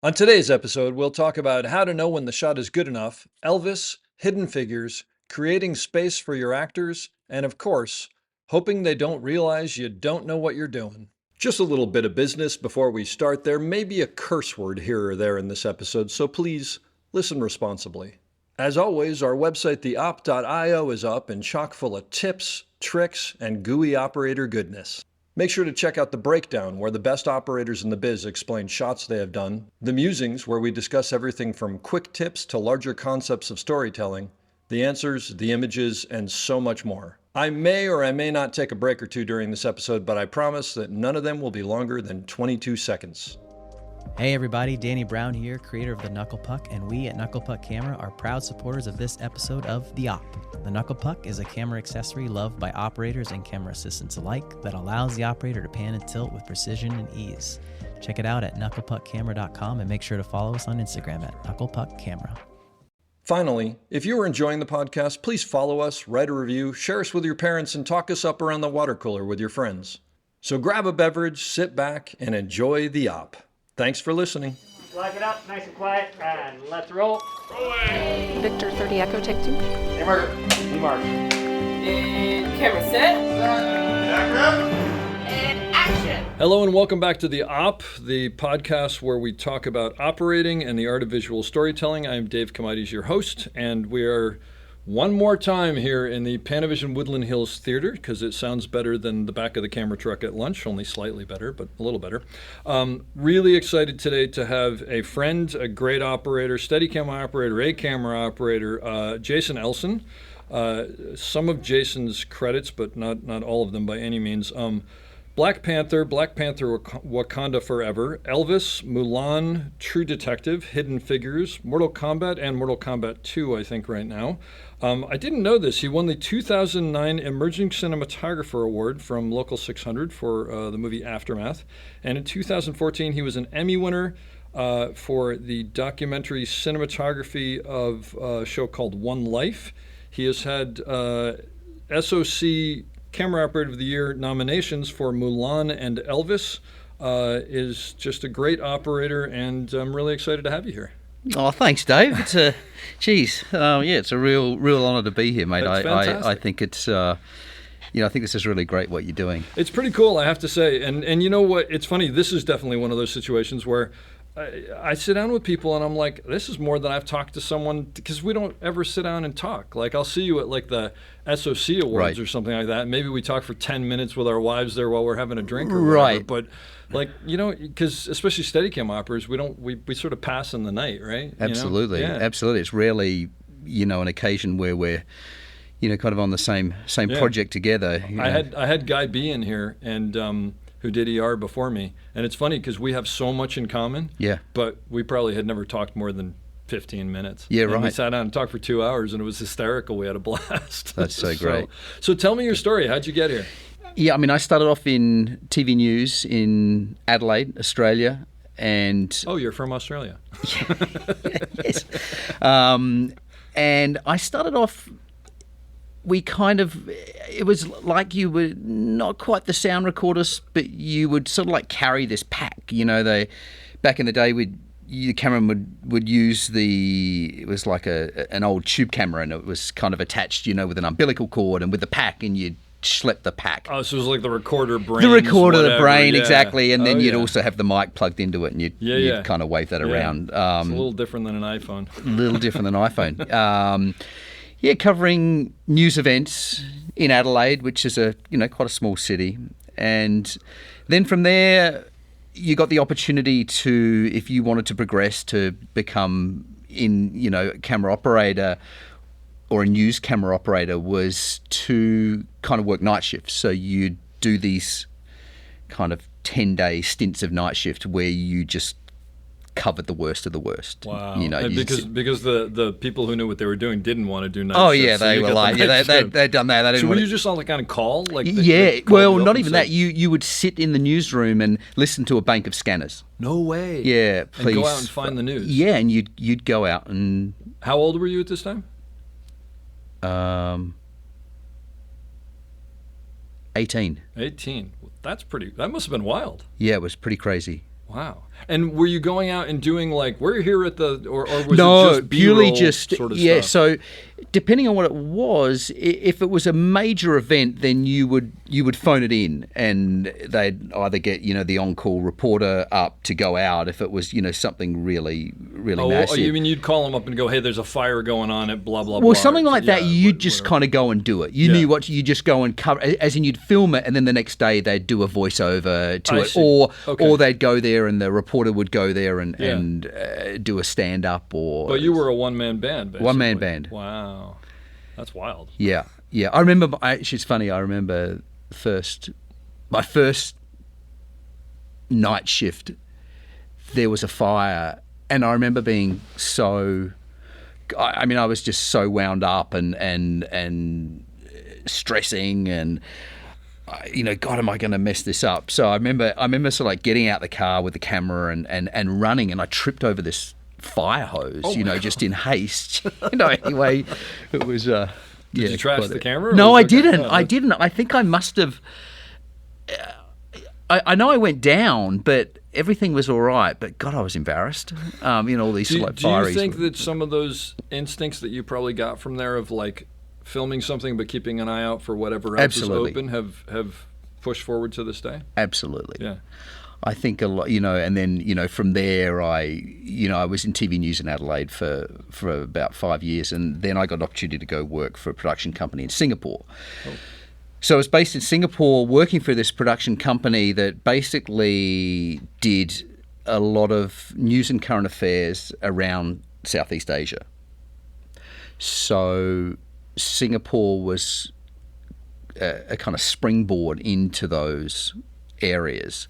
On today's episode, we'll talk about how to know when the shot is good enough, Elvis, hidden figures, creating space for your actors, and of course, hoping they don't realize you don't know what you're doing. Just a little bit of business before we start. There may be a curse word here or there in this episode, so please listen responsibly. As always, our website, theop.io, is up and chock full of tips, tricks, and gooey operator goodness. Make sure to check out The Breakdown, where the best operators in the biz explain shots they have done, The Musings, where we discuss everything from quick tips to larger concepts of storytelling, the answers, the images, and so much more. I may or I may not take a break or two during this episode, but I promise that none of them will be longer than 22 seconds. Hey everybody, Danny Brown here, creator of the Knuckle Puck, and we at Knuckle Puck Camera are proud supporters of this episode of The Op. The Knuckle Puck is a camera accessory loved by operators and camera assistants alike that allows the operator to pan and tilt with precision and ease. Check it out at knucklepuckcamera.com and make sure to follow us on Instagram at knucklepuckcamera. Finally, if you are enjoying the podcast, please follow us, write a review, share us with your parents, and talk us up around the water cooler with your friends. So grab a beverage, sit back, and enjoy The Op. Thanks for listening. Lock it up, nice and quiet, and let's roll. Rolling. Victor 30 Echo, take 2. Hey, Mark. Hey, Mark. And camera set. And action. Hello and welcome back to The Op, the podcast where we talk about operating and the art of visual storytelling. I'm Dave Comides, your host, and we are one more time here in the Panavision Woodland Hills Theater, because it sounds better than the back of the camera truck at lunch, only slightly better, but a little better. Really excited today to have a friend, a great operator, steady camera operator, a camera operator, Jason Ellson. Some of Jason's credits, but not all of them by any means. Black Panther, Wakanda Forever, Elvis, Mulan, True Detective, Hidden Figures, Mortal Kombat, and Mortal Kombat 2, I think, right now. I didn't know this. He won the 2009 Emerging Cinematographer Award from Local 600 for the movie Aftermath. And in 2014, he was an Emmy winner for the documentary cinematography of a show called One Life. He has had SOC Camera Operator of the Year nominations for Mulan and Elvis. Is just a great operator, and I'm really excited to have you here. Oh, thanks, Dave. It's it's a real honour to be here, mate. That's fantastic. I think it's, I think this is really great what you're doing. It's pretty cool, I have to say. And you know what? It's funny. This is definitely one of those situations where I sit down with people and I'm like, this is more than I've talked to someone, because we don't ever sit down and talk. Like, I'll see you at like the SOC Awards or something like that. Maybe we talk for 10 minutes with our wives there while we're having a drink or whatever. Right. But like, because especially Steadicam operators, we sort of pass in the night, right? Absolutely. Yeah. Absolutely. It's rarely, an occasion where we're, kind of on the same project together. I had Guy B in here and who did ER before me. And it's funny because we have so much in common. Yeah. But we probably had never talked more than 15 minutes. Yeah, and right. We sat down and talked for 2 hours, and it was hysterical. We had a blast. That's so great. So tell me your story. How'd you get here? Yeah, I started off in TV news in Adelaide, Australia, and... Oh, you're from Australia. Yes. And I started off... it was like you were not quite the sound recorders, but you would sort of like carry this pack. Back in the day, the cameraman would use it was like an old tube camera, and it was kind of attached, with an umbilical cord and with the pack, and you'd schlep the pack. Oh, so it was like the recorder brain. The recorder, whatever. the brain, Yeah. exactly. And then you'd yeah. also have the mic plugged into it, and you'd kind of wave that around. It's a little different than an iPhone. A little different than iPhone. Covering news events in Adelaide, which is quite a small city. And then from there, you got the opportunity to, if you wanted to progress to become camera operator or a news camera operator, was to kind of work night shifts. So you'd do these kind of 10-day stints of night shift where you just covered the worst of the worst. Wow. Because the people who knew what they were doing didn't want to do night Oh shifts, yeah, so they you were got like, the night shift. they'd done that. They didn't So were want you just on kind of call? Like yeah, called well, you up not and even said, that. You would sit in the newsroom and listen to a bank of scanners. No way. Yeah, please. And go out and find the news. Yeah, and you'd go out and. How old were you at this time? 18. 18. That must have been wild. Yeah, it was pretty crazy. Wow. And were you going out and doing like, we're here at the, or was No, it just purely B-roll just sort of yeah. stuff? So, depending on what it was, if it was a major event, then you would phone it in, and they'd either get the on-call reporter up to go out if it was something really massive. You mean you'd call them up and go, hey, there's a fire going on at blah blah blah. Well, something like that, you'd just kind of go and do it. You Yeah. knew what you just go and cover, as in you'd film it, and then the next day they'd do a voiceover to I it, see. or Okay. they'd go there and the reporter would go there and Yeah. do a stand up or. But you were a one-man band, basically. One-man band. Wow, that's wild. Yeah. I remember. Actually, it's funny. I remember my first night shift. There was a fire, and I remember being so. I mean, I was just so wound up and stressing, and God, am I going to mess this up? So I remember sort of like getting out the car with the camera and running, and I tripped over this fire hose, just in haste. Anyway, it was. Did you trash the camera? or No, was I it okay? didn't. No, I didn't. I think I must have. I know I went down, but everything was all right. But God, I was embarrassed. All these Do like you fieries. think that some of those instincts that you probably got from there of like filming something but keeping an eye out for whatever else Absolutely. is open have pushed forward to this day? Absolutely. Yeah. I think a lot, and then, from there, I was in TV news in Adelaide for about 5 years, and then I got an opportunity to go work for a production company in Singapore. Oh. So I was based in Singapore working for this production company that basically did a lot of news and current affairs around Southeast Asia. So Singapore was a kind of springboard into those areas.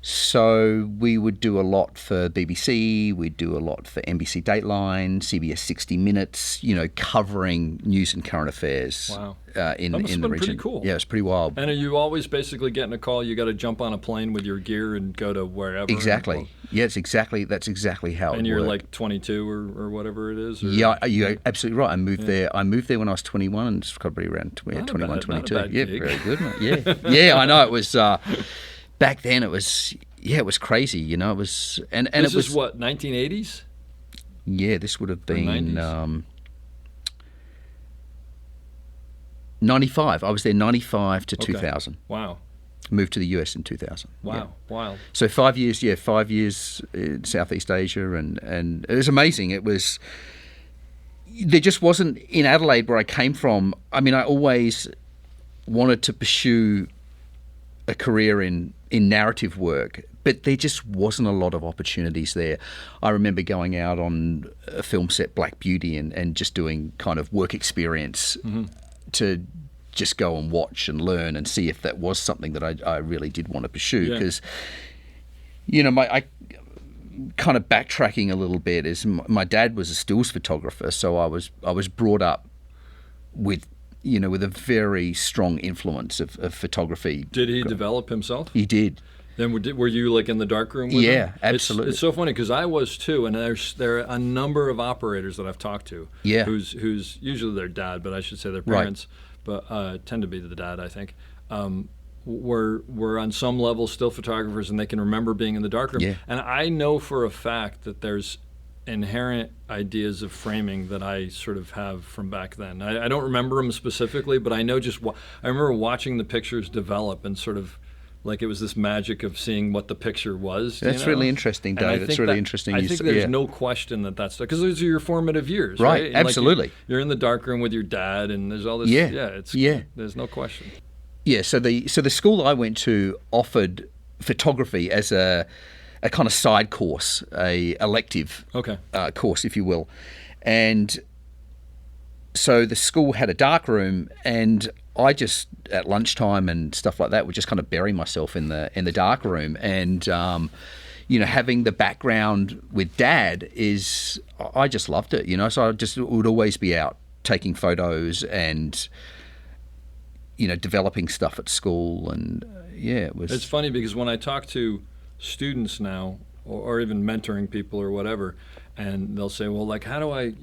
So we would do a lot for BBC, we'd do a lot for NBC Dateline, CBS 60 Minutes, covering news and current affairs Wow. In That must have the been region. pretty cool. Yeah, it's pretty wild. And are you always basically getting a call, you got to jump on a plane with your gear and go to wherever? Exactly. Yeah, that's exactly how And it you're worked. like 22 or whatever it is? Or? Yeah, you're absolutely right. I moved there when I was 21, and it's probably around 21, Not a 22. bad Yeah, gig. very good, mate. Yeah, I know. It was back then. It was crazy. It was and This it was is what, 1980s? Yeah, this would have Or been 90s? 95. I was there 95 to Okay. 2000. Wow. Moved to the US in 2000. Wow. Yeah. Wild. So 5 years, 5 years in Southeast Asia, and it was amazing. It was. There just wasn't in Adelaide where I came from. I mean, I always wanted to pursue a career in narrative work, but there just wasn't a lot of opportunities there. I remember going out on a film set, Black Beauty, and just doing kind of work experience to just go and watch and learn and see if that was something that I really did want to pursue. Yeah. Because, I kind of backtracking a little bit is my dad was a stills photographer, so I was brought up with a very strong influence of photography. Did he develop himself? He did. Then were you like in the darkroom with him? Yeah, absolutely. It's so funny because I was too, and there are a number of operators that I've talked to. Yeah. Who's usually their dad, but I should say their Right. parents, but tend to be the dad, I think. Were on some level still photographers, and they can remember being in the darkroom. Yeah. And I know for a fact that there's inherent ideas of framing that I sort of have from back then. I don't remember them specifically, but I know I remember watching the pictures develop and sort of like it was this magic of seeing what the picture was. That's really interesting, And I Dave. That's think really that- interesting. I You think s- there's yeah. no question that's because those are your formative years, Right, right? And, absolutely. you're in the darkroom with your dad, and there's all this. Yeah, It's yeah. There's no question. Yeah, so the school I went to offered photography as a kind of side course, a elective Okay. course, if you will, and so the school had a dark room, and I just at lunchtime and stuff like that would just kind of bury myself in the dark room, and having the background with Dad I just loved it, so I just would always be out taking photos and developing stuff at school, and it was. It's funny because when I talk to students now, or even mentoring people or whatever, and they'll say, well, like, how do I,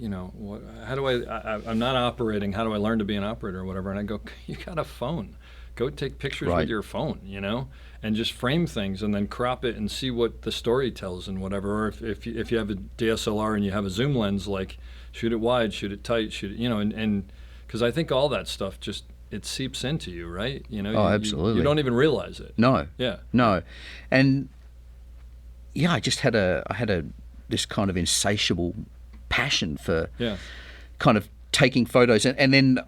I'm not operating, how do I learn to be an operator or whatever? And I go, you got a phone. go take pictures Right. with your phone, you know, and just frame things and then crop it and see what the story tells and whatever. Or if you have a DSLR and you have a zoom lens, like shoot it wide, shoot it tight, shoot it, you know, and because I think all that stuff just, it seeps into you, right? You know, absolutely. You don't even realize it. No. Yeah. No. And yeah, I just had this kind of insatiable passion for kind of taking photos, and then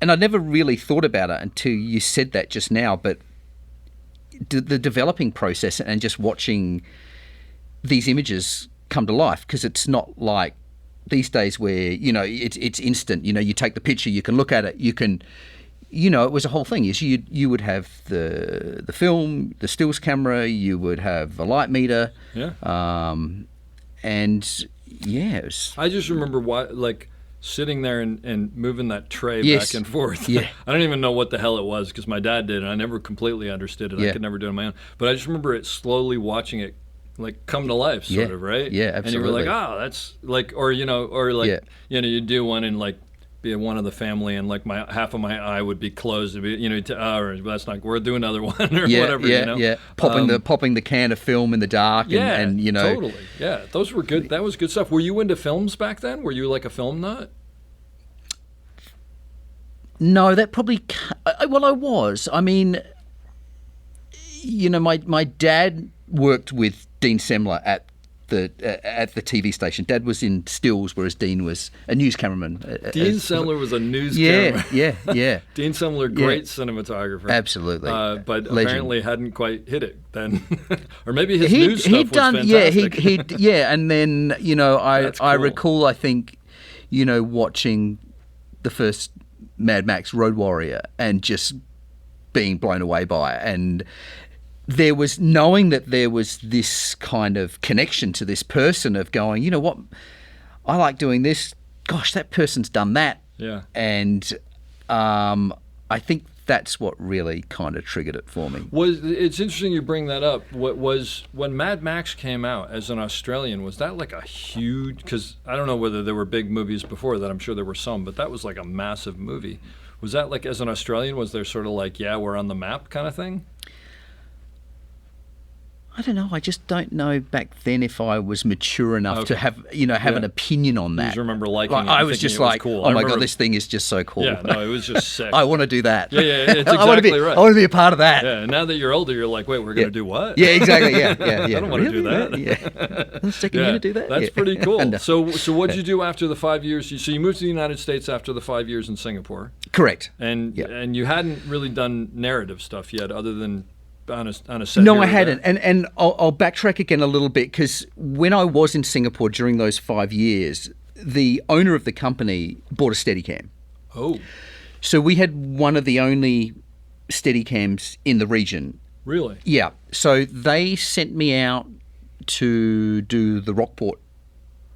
I never really thought about it until you said that just now, but the developing process and just watching these images come to life, because it's not like these days where, you know, it's instant. You know, you take the picture, you can look at it, you can, you know, it was a whole thing. Is you would have the film, the stills camera, you would have a light meter, and yeah, it was, I just remember like sitting there and moving that tray Yes. back and forth. Yeah. I don't even know what the hell it was because my dad did, and I never completely understood it. Yeah. I could never do it on my own. But I just remember it slowly watching it like come to life, sort Yeah. of, right? Yeah, And you were like, absolutely. oh, that's like, or you know, or like, Yeah. you know, you do one and like be one of the family, and like half of my eye would be closed. It'd be, you know, or that's not. We'll do another one or whatever. Yeah, you know? yeah. Popping the can of film in the dark, and you know, totally. Yeah, those were good. That was good stuff. Were you into films back then? Were you like a film nut? No, that probably. Well, I was. I mean, you know, my dad worked with Dean Semler at the TV station. Dad was in stills, whereas Dean was a news cameraman. Dean Semler was a news Yeah, cameraman. yeah. Dean Semler, great cinematographer. Absolutely. But Legend. apparently hadn't quite hit it then. Or maybe his news stuff he'd done, was fantastic. and then, you know, That's I cool. recall, I think, you know, watching the first Mad Max Road Warrior and just being blown away by it. And there was knowing that there was this kind of connection to this person of going, you know what, I like doing this. Gosh, that person's done that. Yeah. And I think that's what really kind of triggered it for me. It's interesting you bring that up. What was when Mad Max came out as an Australian, was that like a huge, because I don't know whether there were big movies before that, I'm sure there were some, but that was like a massive movie. Was that like, as an Australian, was there sort of like, yeah, we're on the map kind of thing? I don't know. I just don't know back then if I was mature enough to have, you know, have Yeah. an opinion on You that. just remember liking it and I was thinking just it was like, cool. oh I my remember- God, this thing is just so cool. Yeah, no, it was just sick. I want to do that. Yeah, it's I want to be, exactly right. I want to be a part of that. Yeah, and now that you're older, you're like, wait, we're going to do what? Yeah, exactly. Yeah. I don't want to do that. Yeah. I'm sticking you to do that. That's Yeah. pretty cool. And, So what did you do after the 5 years? So you moved to the United States after the 5 years in Singapore, correct. and Yeah. and you hadn't really done narrative stuff yet, other than on a set. No, here I or hadn't. there. And I'll backtrack again a little bit, because when I was in Singapore during those 5 years, the owner of the company bought a Steadicam. Oh, So we had one of the only Steadicams in the region. really? Yeah. So they sent me out to do the Rockport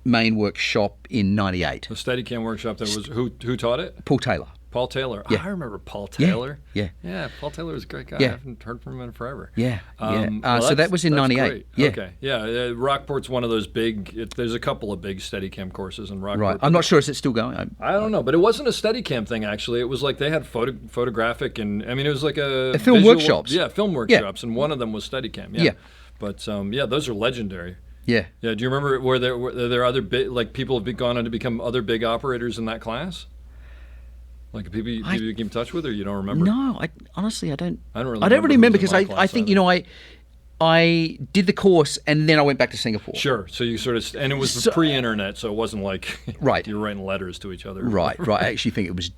main workshop in '98. The Steadicam workshop. That was who taught it? Paul Taylor. Paul Taylor. Yeah. I remember Paul Yeah, Taylor. yeah. Yeah, Paul Taylor was a great guy. Yeah. I haven't heard from him in forever. Yeah. Well, So that that's- was in that's '98. great. Yeah. Okay. Yeah. Rockport's one of those big. There's a couple of big Steadicam courses in Rockport. Right. I'm not sure, is it still going? I don't know, but it wasn't a Steadicam thing, actually. It was like they had photographic, and I mean, it was like a film visual- workshops. Yeah, film workshops, and one of them was Steadicam. Yeah. Yeah. But yeah, those are legendary. Yeah. Yeah. Do you remember were there other big, like, people have gone on to become other big operators in that class? Like people you keep in touch with, or you don't remember? No, honestly, I don't. I don't really I don't really remember remember, who was in because my I class think, either. you know, I did the course and then I went back to Singapore. Sure. So you sort of, and it was So- pre-internet, so it wasn't like Right. you were writing letters to each other. Right. I actually think it was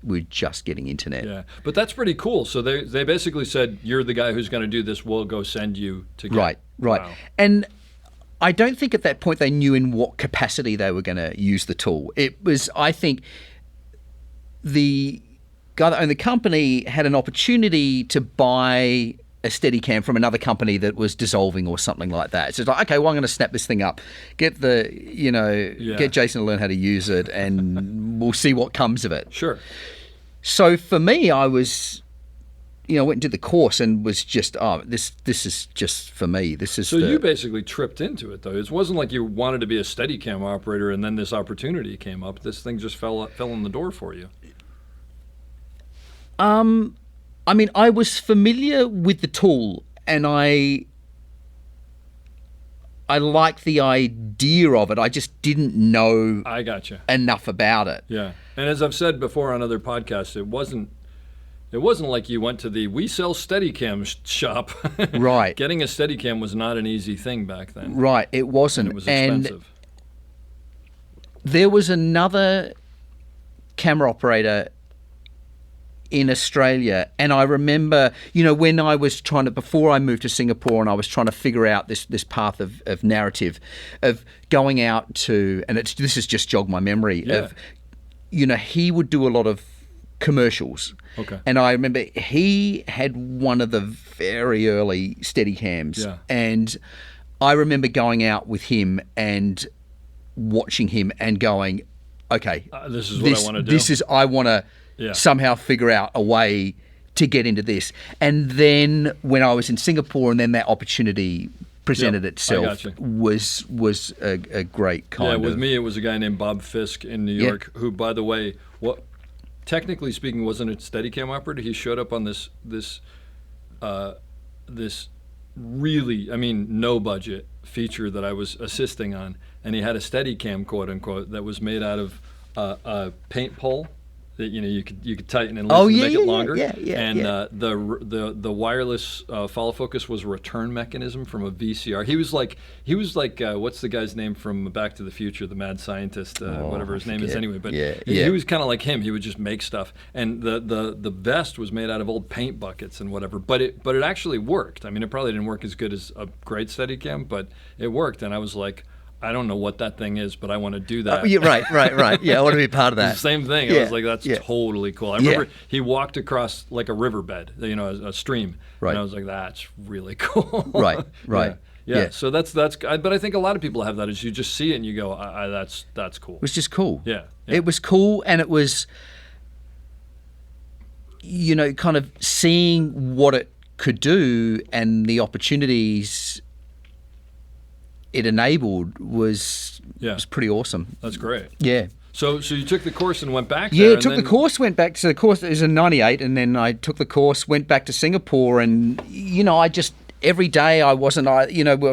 we're just getting internet. Yeah, but that's pretty cool. So they basically said, you're the guy who's going to do this. We'll go send you to get. Right. Wow. And I don't think at that point they knew in what capacity they were going to use the tool. It was, I think, the guy that owned the company had an opportunity to buy a Steadicam from another company that was dissolving or something like that. So it's like, okay, well, I'm going to snap this thing up, get Jason to learn how to use it, and we'll see what comes of it. Sure. So for me, I was, went and did the course and was just, this is just for me. This is So you basically tripped into it, though. It wasn't like you wanted to be a Steadicam operator and then this opportunity came up. This thing just fell in the door for you. I mean, I was familiar with the tool, and I liked the idea of it. I just didn't know I gotcha. enough about it. Yeah. And as I've said before on other podcasts, it wasn't like you went to the we sell Steadicam shop. Right. Getting a Steadicam was not an easy thing back then. Right, it wasn't. And it was expensive. And there was another camera operator in Australia, and I remember, when I was before I moved to Singapore, and I was trying to figure out this path of narrative, of going out to, and this has just jogged my memory, of, he would do a lot of commercials. Okay. And I remember he had one of the very early Steadicams. Yeah. And I remember going out with him and watching him and going, okay, this is what I want to do. I want to somehow figure out a way to get into this. And then when I was in Singapore, and then that opportunity presented itself, was a great kind of... Yeah, with me, it was a guy named Bob Fisk in New York, who, by the way, technically speaking, wasn't a Steadicam operator. He showed up on this really, no budget feature that I was assisting on, and he had a Steadicam, quote unquote, that was made out of a paint pole that you could tighten and loosen to make it longer. The wireless follow focus was a return mechanism from a VCR. He was like what's the guy's name from Back to the Future, the mad scientist, whatever his name is anyway. But he was kind of like him. He would just make stuff, and the vest was made out of old paint buckets and whatever. But it actually worked. I mean, it probably didn't work as good as a great Steadicam, but it worked. And I was like, I don't know what that thing is, but I want to do that. Right. Yeah, I want to be part of that. Same thing. I was like, that's totally cool. I remember he walked across like a riverbed, a stream. Right. And I was like, that's really cool. Right. Yeah. So that's. But I think a lot of people have that. Is you just see it and you go, that's cool. It was just cool. Yeah. It was cool, and it was, kind of seeing what it could do and the opportunities it enabled was pretty awesome. That's great. Yeah. So you took the course and went back there? Yeah, took the course, went back to the course. It was in 98, and then I took the course, went back to Singapore, and, I just, every day I was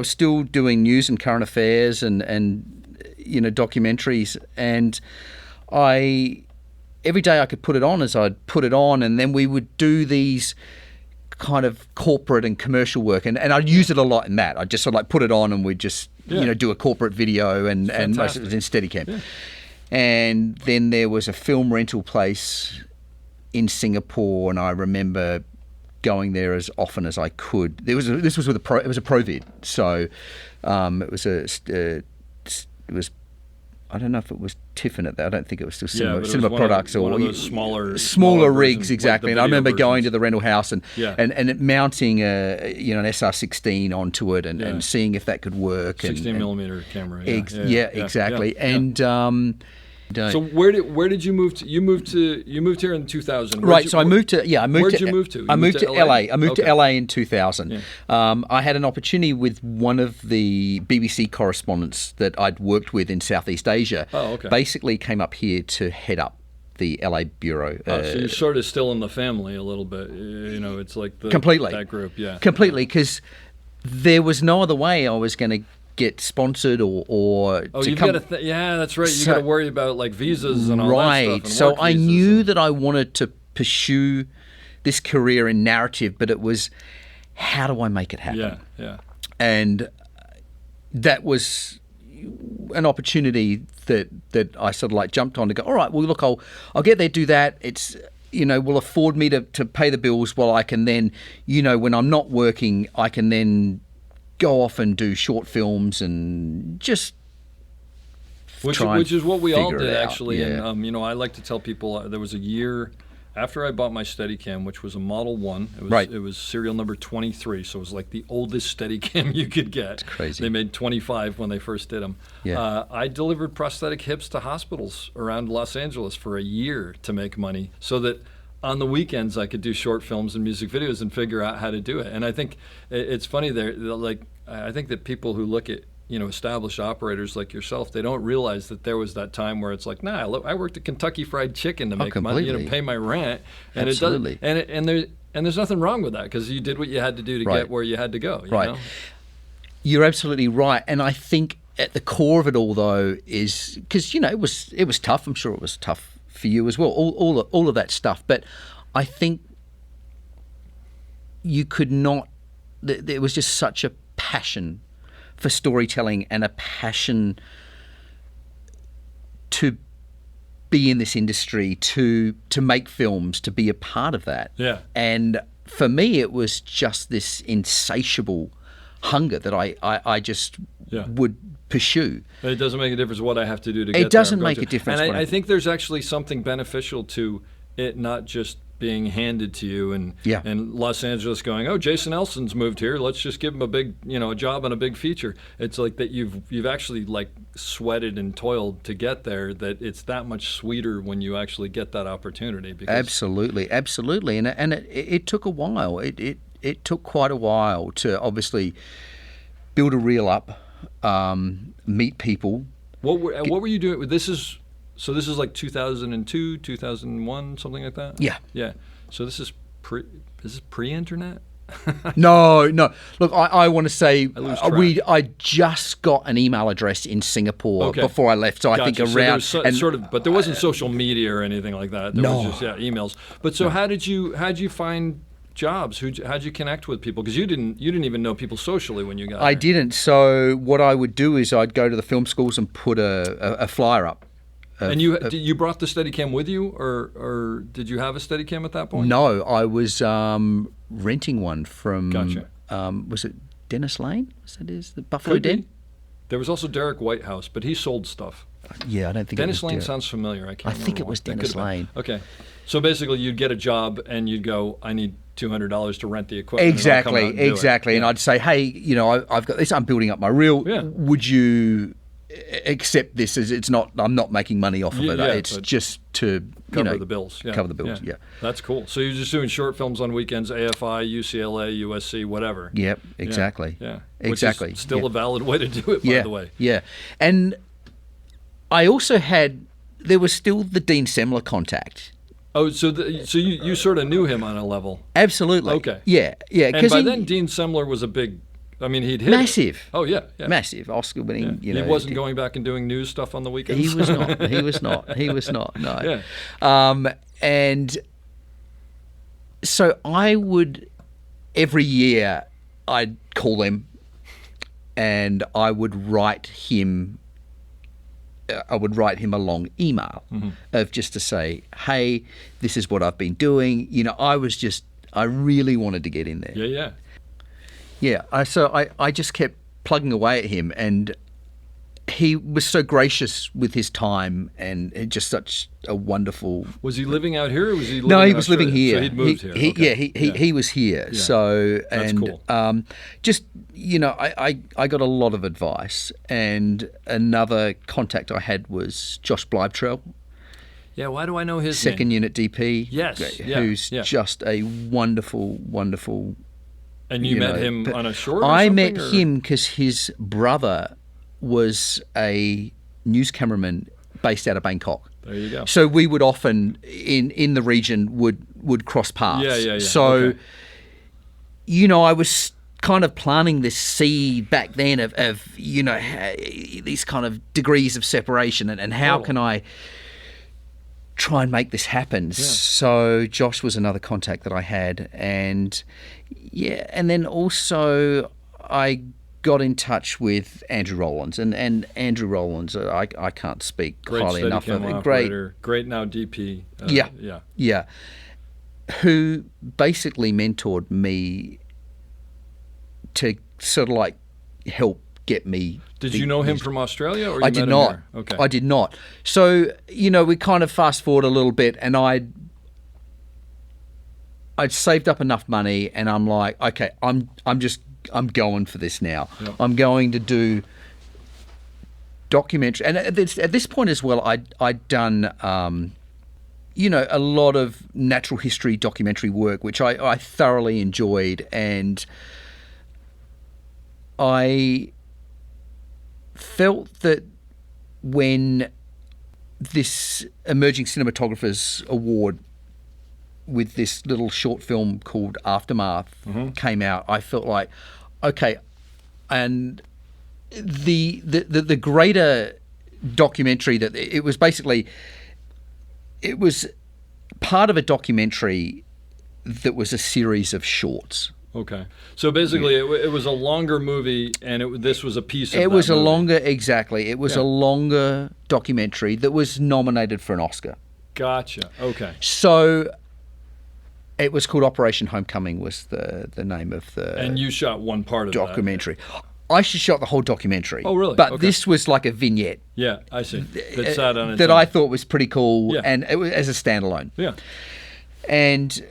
still doing news and current affairs and documentaries, and every day I could put it on as I'd put it on, and then we would do these kind of corporate and commercial work, and I'd use it a lot in that. I'd just sort of like put it on, and we'd just do a corporate video, and most of it was in Steadicam. Yeah. And then there was a film rental place in Singapore, and I remember going there as often as I could. This was with it was a Provid, so it was. I don't know if it was Tiffin at that. I don't think it was still Cinema Products or one of those smaller rigs, versions, exactly. Like and I remember versions. going to the rental house and mounting an SR16 onto it and seeing if that could work. 16 millimeter camera. Exactly. Yeah. And so where did you move to? You moved here in 2000. Where'd you move to LA? I moved to LA. I moved to LA in 2000. Yeah. I had an opportunity with one of the BBC correspondents that I'd worked with in Southeast Asia. Oh, okay. Basically came up here to head up the LA bureau. So you're sort of still in the family a little bit. It's like completely that group. Yeah. Completely, because there was no other way I was going to get sponsored or you got to that's right. You got to worry about like visas and all that stuff. And so I knew that I wanted to pursue this career in narrative, but it was, how do I make it happen? Yeah. And that was an opportunity that I sort of like jumped on to go, all right, well look, I'll get there, do that. It's will afford me to pay the bills while I can then, when I'm not working, I can then go off and do short films and just which is what we all did actually. Yeah. And I like to tell people there was a year after I bought my Steadicam, which was a Model 1. It was serial number 23, so it was like the oldest Steadicam you could get. It's crazy. They made 25 when they first did them. Yeah. I delivered prosthetic hips to hospitals around Los Angeles for a year to make money, so that on the weekends I could do short films and music videos and figure out how to do it. And I think it's funny there, like I think that people who look at established operators like yourself, they don't realize that there was that time where it's like, I worked at Kentucky Fried Chicken to make money, pay my rent, and Absolutely. it does. And And there's nothing wrong with that because you did what you had to do to Right. get where you had to go. You Right. know? You're absolutely right, and I think at the core of it all, though, is because it was tough. I'm sure it was tough for you as well. All of that stuff, but I think you could not. There was just such a passion for storytelling and a passion to be in this industry, to make films, to be a part of that. Yeah. And for me, it was just this insatiable hunger that I just Yeah. would pursue. It doesn't make a difference what I have to do to get there. It doesn't I'm going make a difference. And I think there's actually something beneficial to it not just being handed to you and Los Angeles going, oh, Jason Elson's moved here. Let's just give him a big, a job on a big feature. It's like that you've actually like sweated and toiled to get there, that it's that much sweeter when you actually get that opportunity. Because Absolutely. And it took a while. It took quite a while to obviously build a reel up, meet people. What were you doing? This is like 2002, 2001, something like that? Yeah. Yeah. So this is pre-internet? No. Look, I want to say lose track. I just got an email address in Singapore Okay. before I left. So I think Gotcha. around So there was but there wasn't social media or anything like that. There No. was just emails. But so how'd you find jobs? How'd you connect with people? Because you didn't even know people socially when you got I there. didn't. So what I would do is I'd go to the film schools and put a flyer up. And you brought the Steadicam with you, or did you have a Steadicam at that point? No, I was renting one from. Gotcha. Was it Dennis Lane? Is the Buffalo Could be. Den? There was also Derek Whitehouse, but he sold stuff. Yeah, I don't think Dennis it was Lane Derek. sounds familiar. I can't. I think remember it was why. That Dennis could've been. Lane. Okay, so basically, you'd get a job and you'd go, "I need $200 to rent the equipment." Exactly. And I'll come out and do it. And I'd say, hey, I've got this. I'm building up my reel. Yeah. Would you accept this? As it's not. I'm not making money off of it. Yeah, It's but just to cover the bills. Yeah. Cover the bills. Yeah. That's cool. So you're just doing short films on weekends, AFI, UCLA, USC, whatever. Yep. Exactly. Yeah. Exactly. Which is still Yeah. a valid way to do it, by the way. Yeah. And I also had. There was still the Dean Semler contact. Oh, so you sort of knew him on a level. Absolutely. Okay. Yeah. And by then, Dean Semler was a big. I mean, he'd hit massive. It. Oh yeah. Massive, Oscar-winning. Yeah. He wasn't going back and doing news stuff on the weekends. He was not. No. Yeah. And so I would every year I'd call them, and I would write him. I would write him a long email of just to say, hey, this is what I've been doing. I really wanted to get in there. Yeah. Yeah. So I just kept plugging away at him, and he was so gracious with his time, and just such a wonderful. Was he living out here, or was he living No, he in was living Australia? here. So he'd moved here. Okay. He was here. Yeah. So That's and cool. just I got a lot of advice, and another contact I had was Josh Bleibtrell, Yeah, why do I know his second name? unit DP. Yes, who's just a wonderful. And you met him on a short? Or I something, met or? him because his brother was a news cameraman based out of Bangkok. There you go. So we would often in the region would cross paths. Yeah. So Okay. I was kind of planting this seed back then of these kind of degrees of separation and how Totally. can I try and make this happen. So Josh was another contact that I had, and then also I got in touch with Andrew Rowlands, and Andrew Rowlands, I can't speak Great highly enough of Steadicam it. operator. Great now DP. Yeah. Who basically mentored me to sort of like help get me. Did you know him from Australia, or you I met did him not. here? Okay. I did not. So we kind of fast forward a little bit, and I'd saved up enough money, and I'm like, okay, I'm going for this now. Yep. I'm going to do documentary, and at this point as well, I'd done a lot of natural history documentary work, which I thoroughly enjoyed, and I felt that when this Emerging Cinematographers Award with this little short film called Aftermath came out, I felt like, okay, and the greater documentary that it was basically, it was part of a documentary that was a series of shorts. Okay. So basically, it was a longer movie, and this was a piece of it was that a movie. longer, exactly. It was a longer documentary that was nominated for an Oscar. Gotcha. Okay. So it was called Operation Homecoming was the name of the And you shot one part of documentary. I should shot the whole documentary. Oh, really? But Okay. this was like a vignette that. Yeah, I see. That sat on its that own. I thought was pretty cool, Yeah. and it was as a standalone. Yeah. And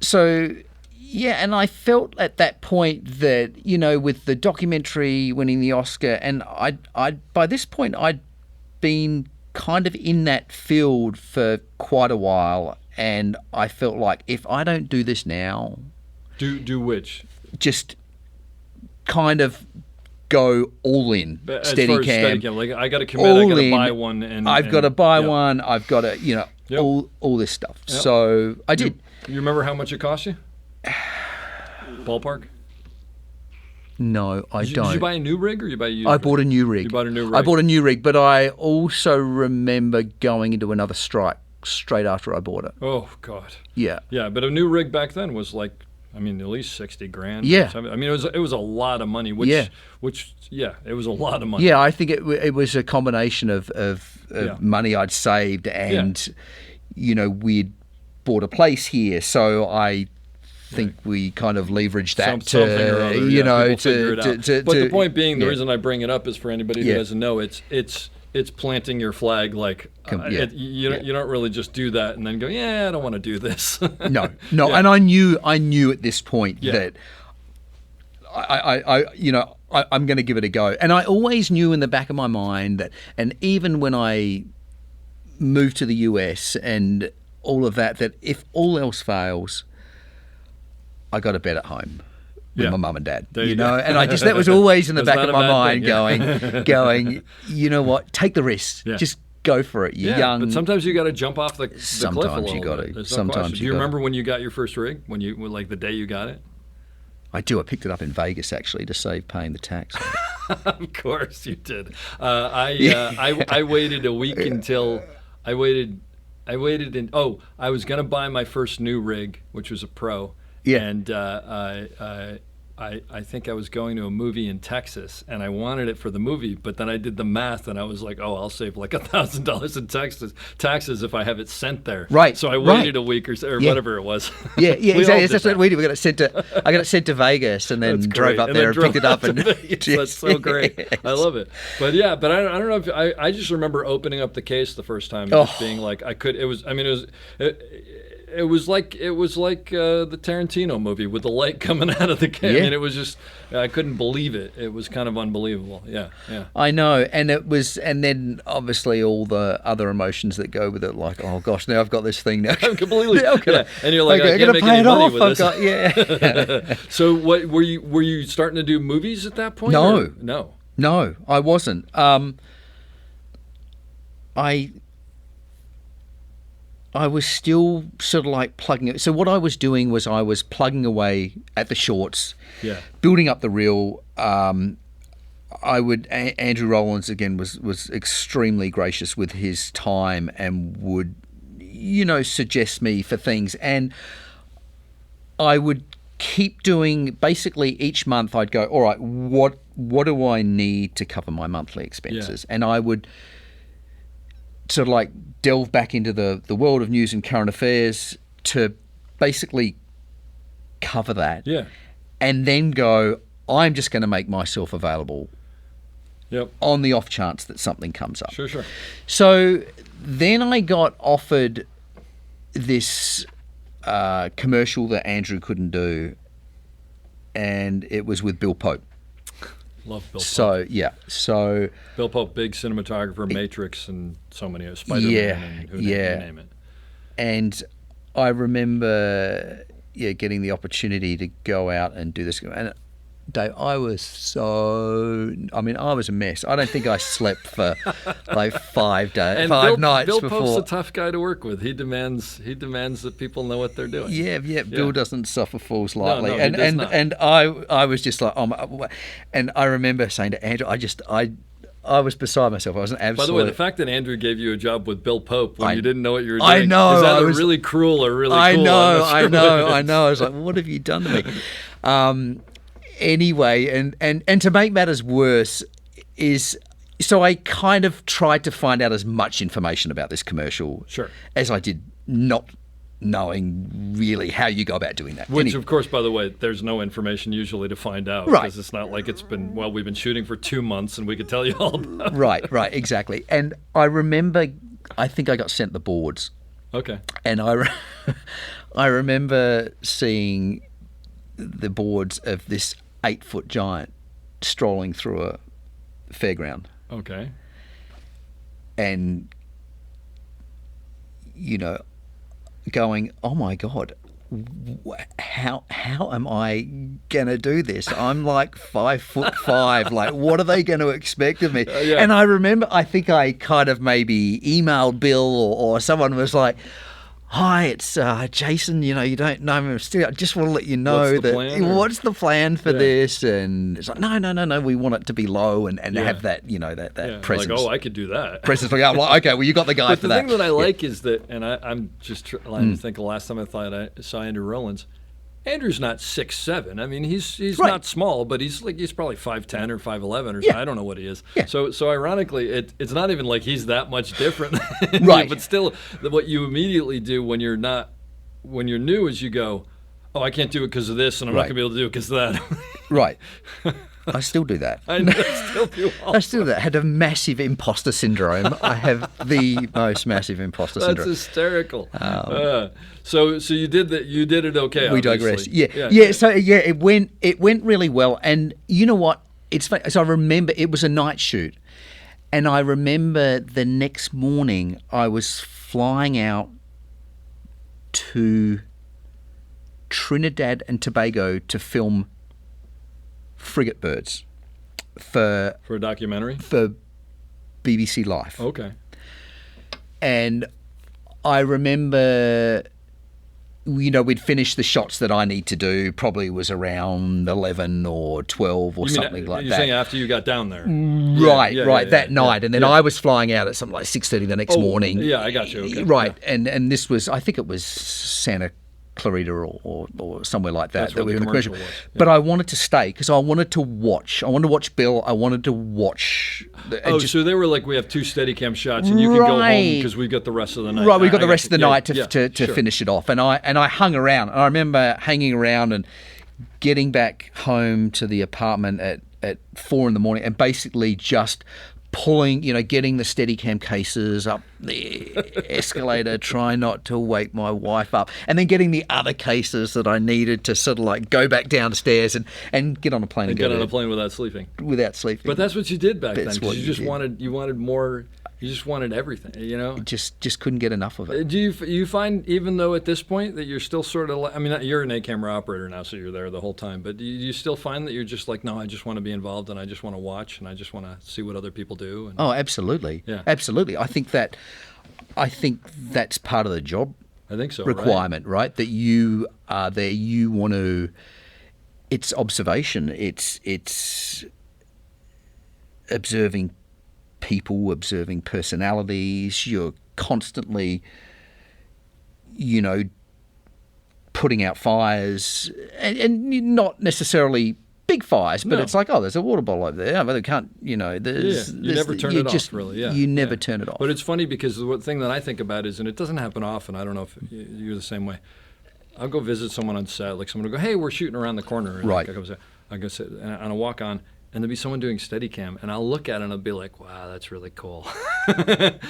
so, yeah, and I felt at that point that, you know, with the documentary winning the Oscar, and I by this point I'd been kind of in that field for quite a while, and I felt like if I don't do this now, Do which? just kind of go all in, As steady far as cam. steady cam, like I got to commit. I got to in. buy one, and I've got to buy yeah. one. I've got to, you know, Yep. all this stuff. Yep. So I did. You remember how much it cost you? Ballpark? No, I Did don't. you buy a new rig or you buy a used I rig? bought a new rig. You bought a new rig. I bought a new rig, but I also remember going into another strike straight after I bought it. Oh God. Yeah. Yeah, but a new rig back then was like, I mean, at least 60 grand. Yeah. I mean, it was a lot of money. Which, Yeah. it was a lot of money. Yeah, I think it was a combination of Yeah. money I'd saved and, you know, we'd bought a place here, so I think we kind of leveraged that Something or other, you yeah, know, people figure it out. But the point being, the yeah. reason I bring it up is for anybody who Yeah. doesn't know, it's planting your flag. Like yeah. you don't really just do that and then go, yeah, I don't want to do this. No, Yeah. and I knew at this point Yeah. that I'm going to give it a go, and I always knew in the back of my mind that, and even when I moved to the US and all of that, that if all else fails, I got a bed at home with Yeah. my mum and dad, There you you know, go. and that was always in the That's back not of a my bad mind, thing, yeah. going, you know what, take the risk, Yeah. just go for it. You're Yeah, young. but sometimes you got to jump off the cliff a Sometimes little you gotta. bit. There's no Sometimes question. Do you you gotta. remember when you got your first rig? Like the day you got it? I do. I picked it up in Vegas actually to save paying the tax. Of course you did. I waited a week until I waited I was gonna buy my first new rig, which was a Pro. Yeah. And I think I was going to a movie in Texas, and I wanted it for the movie, but then I did the math, and I was like, oh, I'll save like $1,000 in taxes if I have it sent there. Right, So I right. waited a week or Yeah. whatever it was. Yeah, We all exactly. did That's that. what we did. I got it sent to Vegas and then That's drove great. up And there then and picked it drove up. to And Vegas. That's so great. I love it. But I don't know if I just remember opening up the case the first time, and just being like, it was like the Tarantino movie with the light coming out of the case. Yeah. I mean, it was just, I couldn't believe it. It was kind of unbelievable. Yeah. I know, and then obviously all the other emotions that go with it, like, oh gosh, now I've got this thing now. I'm completely. Now Yeah. And you're like, okay, I I'm can't gonna make pay any it money off. with I've this. got yeah. So what were you starting to do movies at that point? No. or- No. No, I wasn't. I was still sort of like plugging it. So what I was doing was I was plugging away at the shorts, Yeah. building up the reel. Andrew Rollins again was extremely gracious with his time and would, suggest me for things, and I would keep doing. Basically, each month I'd go, all right, what do I need to cover my monthly expenses? And I would sort of like delve back into the world of news and current affairs to basically cover that. Yeah. And then go, I'm just going to make myself available Yep. on the off chance that something comes up. Sure. So then I got offered this commercial that Andrew couldn't do, and it was with Bill Pope. Love Bill Pope. So Bill Pope, big cinematographer, Matrix, and so many Spider-Man, and you name it. And I remember getting the opportunity to go out and do this, and Dave, I was a mess. I don't think I slept for like 5 days, And 5 nights Bill before. Pope's a tough guy to work with. He demands that people know what they're doing. Yeah. Bill doesn't suffer fools lightly, no, he and does and not. and I was just like, and I remember saying to Andrew, I was beside myself. I was an absolute. By the way, the fact that Andrew gave you a job with Bill Pope when I- you didn't know what you were doing, I know, is I either was- really cruel or really I cool? know, I'm not sure what it is. I was like, what have you done to me? Anyway, and to make matters worse is, so I kind of tried to find out as much information about this commercial Sure. as I did, not knowing really how you go about doing that. Which, Anyway. of course, by the way, there's no information usually to find out. Right. Because it's not like we've been shooting for 2 months and we could tell you all about it. Right, exactly. And I remember, I think I got sent the boards. Okay. And I remember seeing the boards of this 8-foot giant strolling through a fairground, Okay. and going, oh my God, how am I gonna do this? I'm like 5'5". Like, what are they going to expect of me? Yeah. And I remember, I think I kind of maybe emailed Bill, or someone was like, hi, it's Jason. You don't know me. I just want to let you know What's the that plan, or- what's the plan for Yeah. this? And it's like, no. We want it to be low and Yeah. have that, that Yeah. presence. Like, I could do that. Presence. Like, I'm like, okay, well, you got the guy But for the that. thing that I like is that, and I'm just trying to think the last time I thought I saw Andrew Rowlands, Andrew's not 6'7". I mean, he's Right. not small, but he's probably 5'10" or 5'11" or Yeah. something. I don't know what he is. Yeah. So ironically, it's not even like he's that much different. than Right. you, but still, what you immediately do when you're new is you go, oh, I can't do it because of this, and I'm not Right. going to be able to do it because of that. Right. I still do that. I still do all I still do that. I had a massive imposter syndrome. I have the most massive imposter That's syndrome. hysterical. So you did that. You did it okay. We obviously. digress. Yeah. So it went really well. And you know what? It's funny. So I remember it was a night shoot, and I remember the next morning I was flying out to Trinidad and Tobago to film frigate birds for For a documentary. BBC Life. Okay. And I remember, we'd finished the shots that I need to do, probably was around 11 or 12 or something like you're that. saying after you got down there. Right, that night. yeah, And then yeah. I was flying out at something like 6:30 the next morning. Yeah, I got you. Okay. Right. And this was, I think it was Santa Clarita or somewhere like that. That's where we the were in commercial commercial. was, yeah. But I wanted to stay because I wanted to watch. I wanted to watch Bill. I wanted to watch. So they were like, we have 2 Steadicam shots, and you can go home Right. because we got the rest of the night. Right, we got I the rest of the you. night Yeah, to sure. finish it off, and I hung around. And I remember hanging around and getting back home to the apartment at 4 a.m, and basically just pulling, getting the Steadicam cases up the escalator, trying not to wake my wife up, and then getting the other cases that I needed to sort of like go back downstairs and get on a plane and Get go on to a plane without sleeping. without sleeping. But that's what you did back then. That's 'Cause what you you just did. wanted more. You just wanted everything. just couldn't get enough of it. Do you find, even though at this point that you're still sort of like, I mean, you're an 8-camera operator now, so you're there the whole time, but do you still find that you're just like, no, I just want to be involved, and I just want to watch, and I just want to see what other people do? And, Oh, absolutely. Yeah. Absolutely. I think that's part of the job I think so. requirement, right? That you are there, you want to. It's observation. It's observing people, observing personalities. You're constantly, putting out fires, and not necessarily big fires, but No. it's like, oh, there's a water bottle over there. But they can't, there's. Yeah, you never turn you it just, off, really. Yeah, you never yeah. turn it off. But it's funny because the thing that I think about is, and it doesn't happen often. I don't know if you're the same way. I'll go visit someone on set, like someone will go, "Hey, we're shooting around the corner." And Right. I go sit on a walk on, and there'll be someone doing Steadicam, and I'll look at it and I'll be like, "Wow, that's really cool,"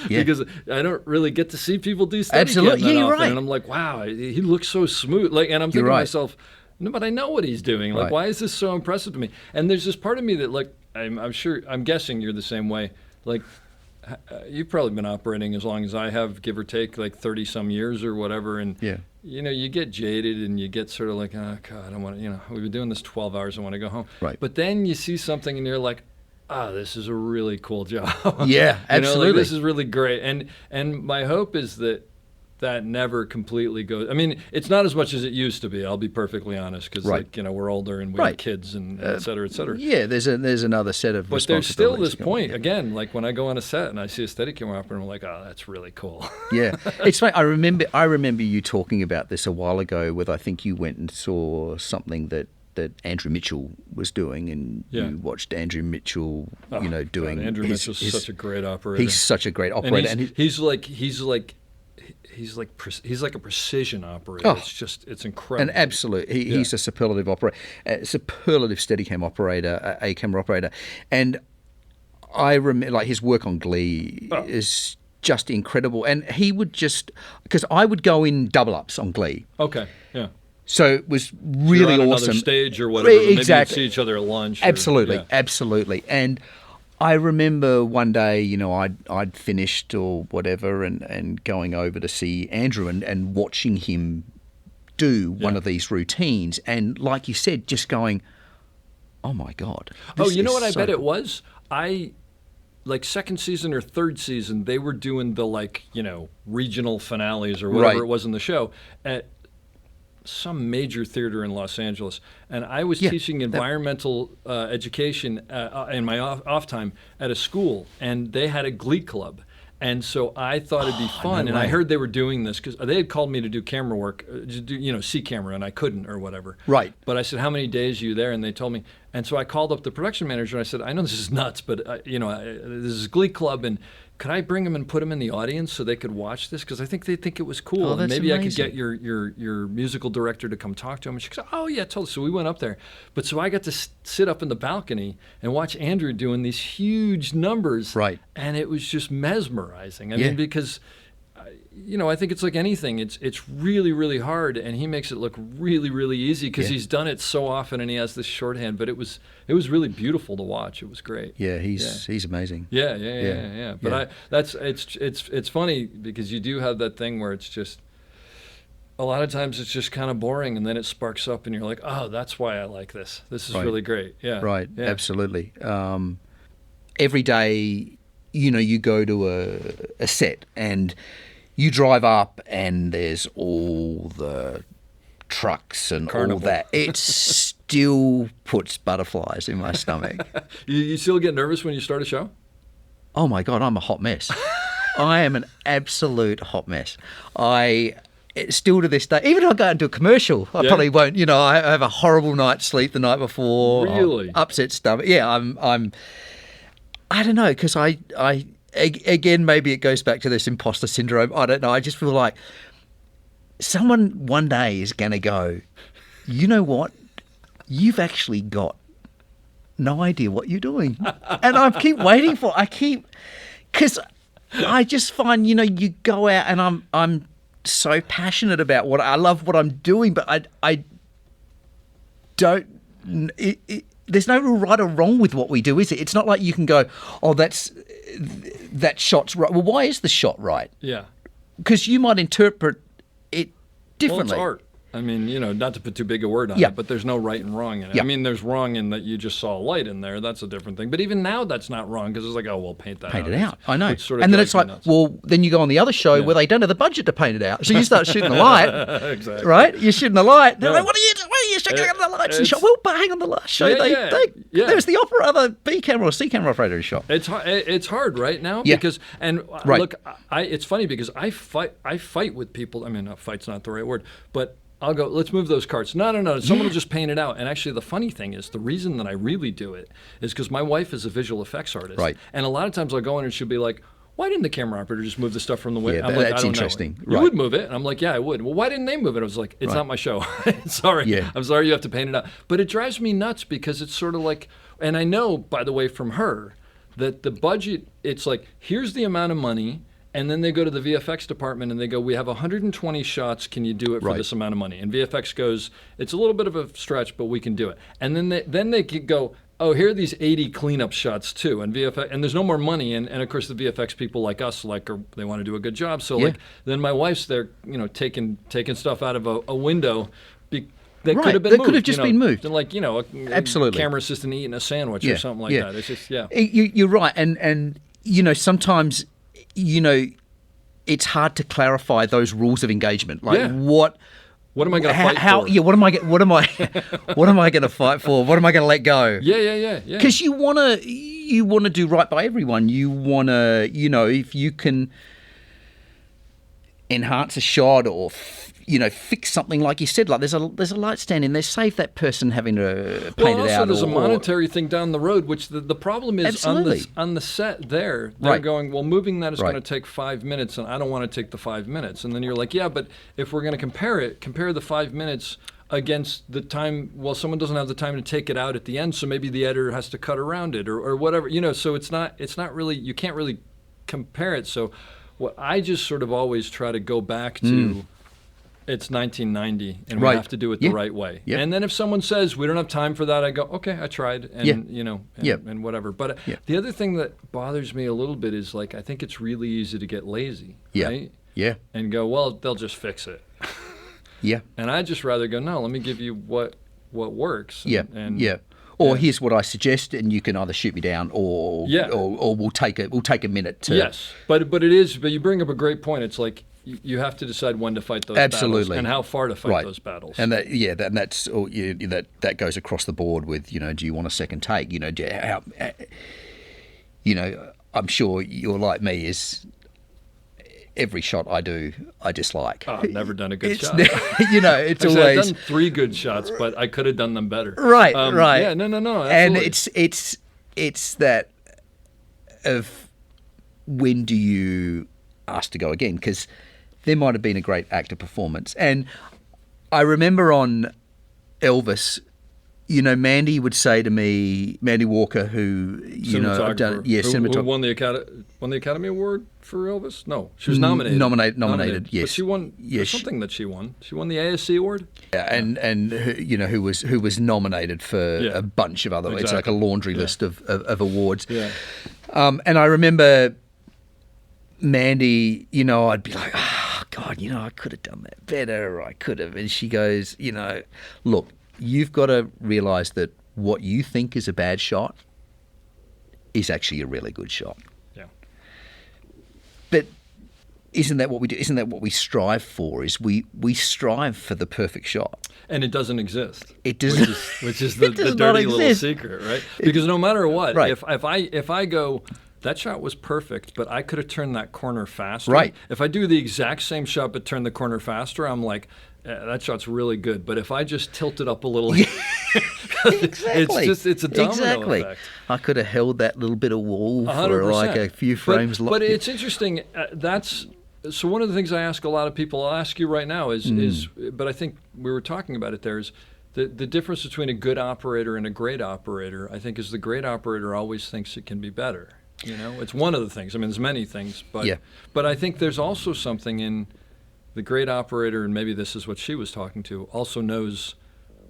because I don't really get to see people do Steadicam Absolutely. that Yeah, you're often, right. and I'm like, "Wow, he looks so smooth." Like, and I'm thinking You're to right. myself, "No, but I know what he's doing. Like, Right. why is this so impressive to me?" And there's this part of me that, like, I'm guessing you're the same way. Like, you've probably been operating as long as I have, give or take, like 30 some years or whatever. And, Yeah. you get jaded and you get sort of like, oh, God, I want to, we've been doing this 12 hours. I want to go home. Right. But then you see something and you're like, this is a really cool job. Yeah, absolutely. This is really great. And my hope is that never completely goes. I mean, it's not as much as it used to be. I'll be perfectly honest, because we're older and we have kids and et cetera, et cetera. Yeah, there's another set of but there's still this responsibilities point going on. again. Like when I go on a set and I see a steady camera operator, I'm like, oh, that's really cool. Yeah, it's funny. I remember you talking about this a while ago, with I think you went and saw something that Andrew Mitchell was doing, and you watched Andrew Mitchell, doing. God, Andrew Mitchell's such a great operator. He's such a great operator, and he's like a precision operator. It's incredible. And absolutely, he's a superlative operator, superlative Steadicam operator, a camera operator, and I remember like his work on Glee is just incredible. And he would because I would go in double ups on Glee. Okay, yeah. So it was really You're on awesome. Another stage or whatever. Exactly. Maybe you'd see each other at lunch. Absolutely. And I remember one day, I'd finished or whatever, and going over to see Andrew and watching him do one of these routines, and like you said, just going, oh my God. You know what I bet it was? Like second season or third season, they were doing the regional finales or whatever it was in the show at some major theater in Los Angeles, and I was teaching environmental education in my off time at a school, and they had a Glee club. And so I thought it'd be fun, and I heard they were doing this because they had called me to do camera work, see camera, and I couldn't or whatever. Right. But I said, how many days are you there? And they told me. And so I called up the production manager, and I said, I know this is nuts, but this is Glee Club, and could I bring them and put them in the audience so they could watch this? Because I think they'd think it was cool. Oh, that's and maybe amazing. I could get your musical director to come talk to him. And she goes, oh, yeah, totally. So we went up there. But so I got to sit up in the balcony and watch Andrew doing these huge numbers. Right. And it was just mesmerizing. I mean, because, I think it's like anything. It's really, really hard, and he makes it look really, really easy because he's done it so often and he has this shorthand. But it was really beautiful to watch. It was great. Yeah, he's amazing. Yeah. But it's funny because you do have that thing where it's just a lot of times it's just kind of boring, and then it sparks up, and you're like, oh, that's why I like this. This is really great. Yeah. Right. Yeah. Absolutely. Every day, you go to a set and you drive up, and there's all the trucks and Carnival. all that. It still puts butterflies in my stomach. You still get nervous when you start a show? Oh my God, I'm a hot mess. I am an absolute hot mess. Still to this day, even if I go into a commercial, I probably won't. I have a horrible night's sleep the night before. Really? Upset stomach. Yeah, I don't know, because again, maybe it goes back to this imposter syndrome. I don't know. I just feel like someone one day is going to go, you know what? You've actually got no idea what you're doing. And I keep waiting because I just find, you go out, and I'm so passionate about I love what I'm doing, but I don't, there's no right or wrong with what we do, is it? It's not like you can go, oh, that shot's right. Well, why is the shot right? Yeah. Because you might interpret it differently. Well, it's art. I mean, not to put too big a word on it, but there's no right and wrong in it. Yeah. I mean, there's wrong in that you just saw a light in there. That's a different thing. But even now, that's not wrong, because it's like, oh, well, paint it out. I know. Which sort of and then it's drives like, me nuts. well, then you go on the other show where they don't have the budget to paint it out. So you start shooting the light. Exactly. Right? You're shooting the light. They're like, what are you shooting the lights? And shot? Well, but hang on, the last show, there's the other B camera or C camera operator who shot. It's hard right now because, look, it's funny because I fight with people. I mean, fight's not the right word, but I'll go, let's move those carts. No. Someone will just paint it out. And actually, the funny thing is, the reason that I really do it is because my wife is a visual effects artist. Right. And a lot of times I'll go in and she'll be like, why didn't the camera operator just move the stuff from the window? Yeah, I'm like, that's I don't interesting. know. You would move it. And I'm like, yeah, I would. Well, why didn't they move it? I was like, it's not my show. Sorry. Yeah. I'm sorry you have to paint it out. But it drives me nuts because it's sort of like, and I know, by the way, from her, that the budget, it's like, here's the amount of money. And then they go to the VFX department and they go, we have 120 shots. Can you do it for this amount of money? And VFX goes, it's a little bit of a stretch, but we can do it. And then they could go, oh, here are these 80 cleanup shots too, and VFX, and there's no more money, and of course the VFX people like us, they want to do a good job, so Yeah. like then my wife's there, taking stuff out of a window. That Right, could have been that moved. could have just been moved. And like, a Absolutely. camera assistant eating a sandwich or something like that. It's just, You're right, and sometimes, it's hard to clarify those rules of engagement. Like what am I going to fight for? Yeah, what am I going to fight for? What am I going to let go? Yeah. Because you want to do right by everyone. You want to, if you can enhance a shot or fix something, like you said, like there's a light stand in there, save that person having to paint it out. There's a monetary thing down the road, which the problem is Absolutely. on the set there. They're Right. going, well, moving that is Right. going to take 5 minutes, and I don't want to take the 5 minutes. And then you're like, yeah, but if we're going to compare the 5 minutes against the time, well, someone doesn't have the time to take it out at the end, so maybe the editor has to cut around it or whatever. So it's not really, you can't really compare it. So what I just sort of always try to go back to, it's 1990, and we Right. have to do it Yeah. the right way. Yeah. And then if someone says we don't have time for that, I go, okay, I tried, and and whatever. But the other thing that bothers me a little bit is like I think it's really easy to get lazy, right? Yeah. And go, well, they'll just fix it. Yeah. And I'd just rather go, no, let me give you what works. Or here's what I suggest, and you can either shoot me down, or we'll take a minute to. Yes, but you bring up a great point. It's like you have to decide when to fight those battles and how far to fight those battles. And that goes across the board with, do you want a second take? I'm sure you're like me, is every shot I do, I dislike. Oh, I've never done a good shot. It's Actually, always. I've done 3 good shots, but I could have done them better. Right. Yeah, no, absolutely. And it's that of when do you ask to go again? Because there might have been a great actor performance. And I remember on Elvis, Mandy would say to me, Mandy Walker, who I've done, who won the Academy Award for Elvis? No, she was nominated. Nominated, yes. But she won. There's something that she won. She won the ASC award. Yeah, and who was nominated for a bunch of other. It's like a laundry list of awards. Yeah. And I remember Mandy, I'd be like, oh God, I could have done that better, or I could have. And she goes, look, you've got to realise that what you think is a bad shot is actually a really good shot. Yeah. But isn't that what we do? Isn't that what we strive for? Is we strive for the perfect shot. And it doesn't exist. It doesn't. Which is the dirty little secret, right? Because no matter what, if I go, that shot was perfect, but I could have turned that corner faster. Right. If I do the exact same shot but turn the corner faster, I'm like, that shot's really good. But if I just tilt it up a little, Exactly. it's a domino effect. I could have held that little bit of wall 100%. for like a few frames. But it's interesting. So one of the things I ask a lot of people, I'll ask you right now is, but I think we were talking about it there, is the difference between a good operator and a great operator, I think, is the great operator always thinks it can be better. It's one of the things. I mean, there's many things, but I think there's also something in the great operator, and maybe this is what she was talking to, also knows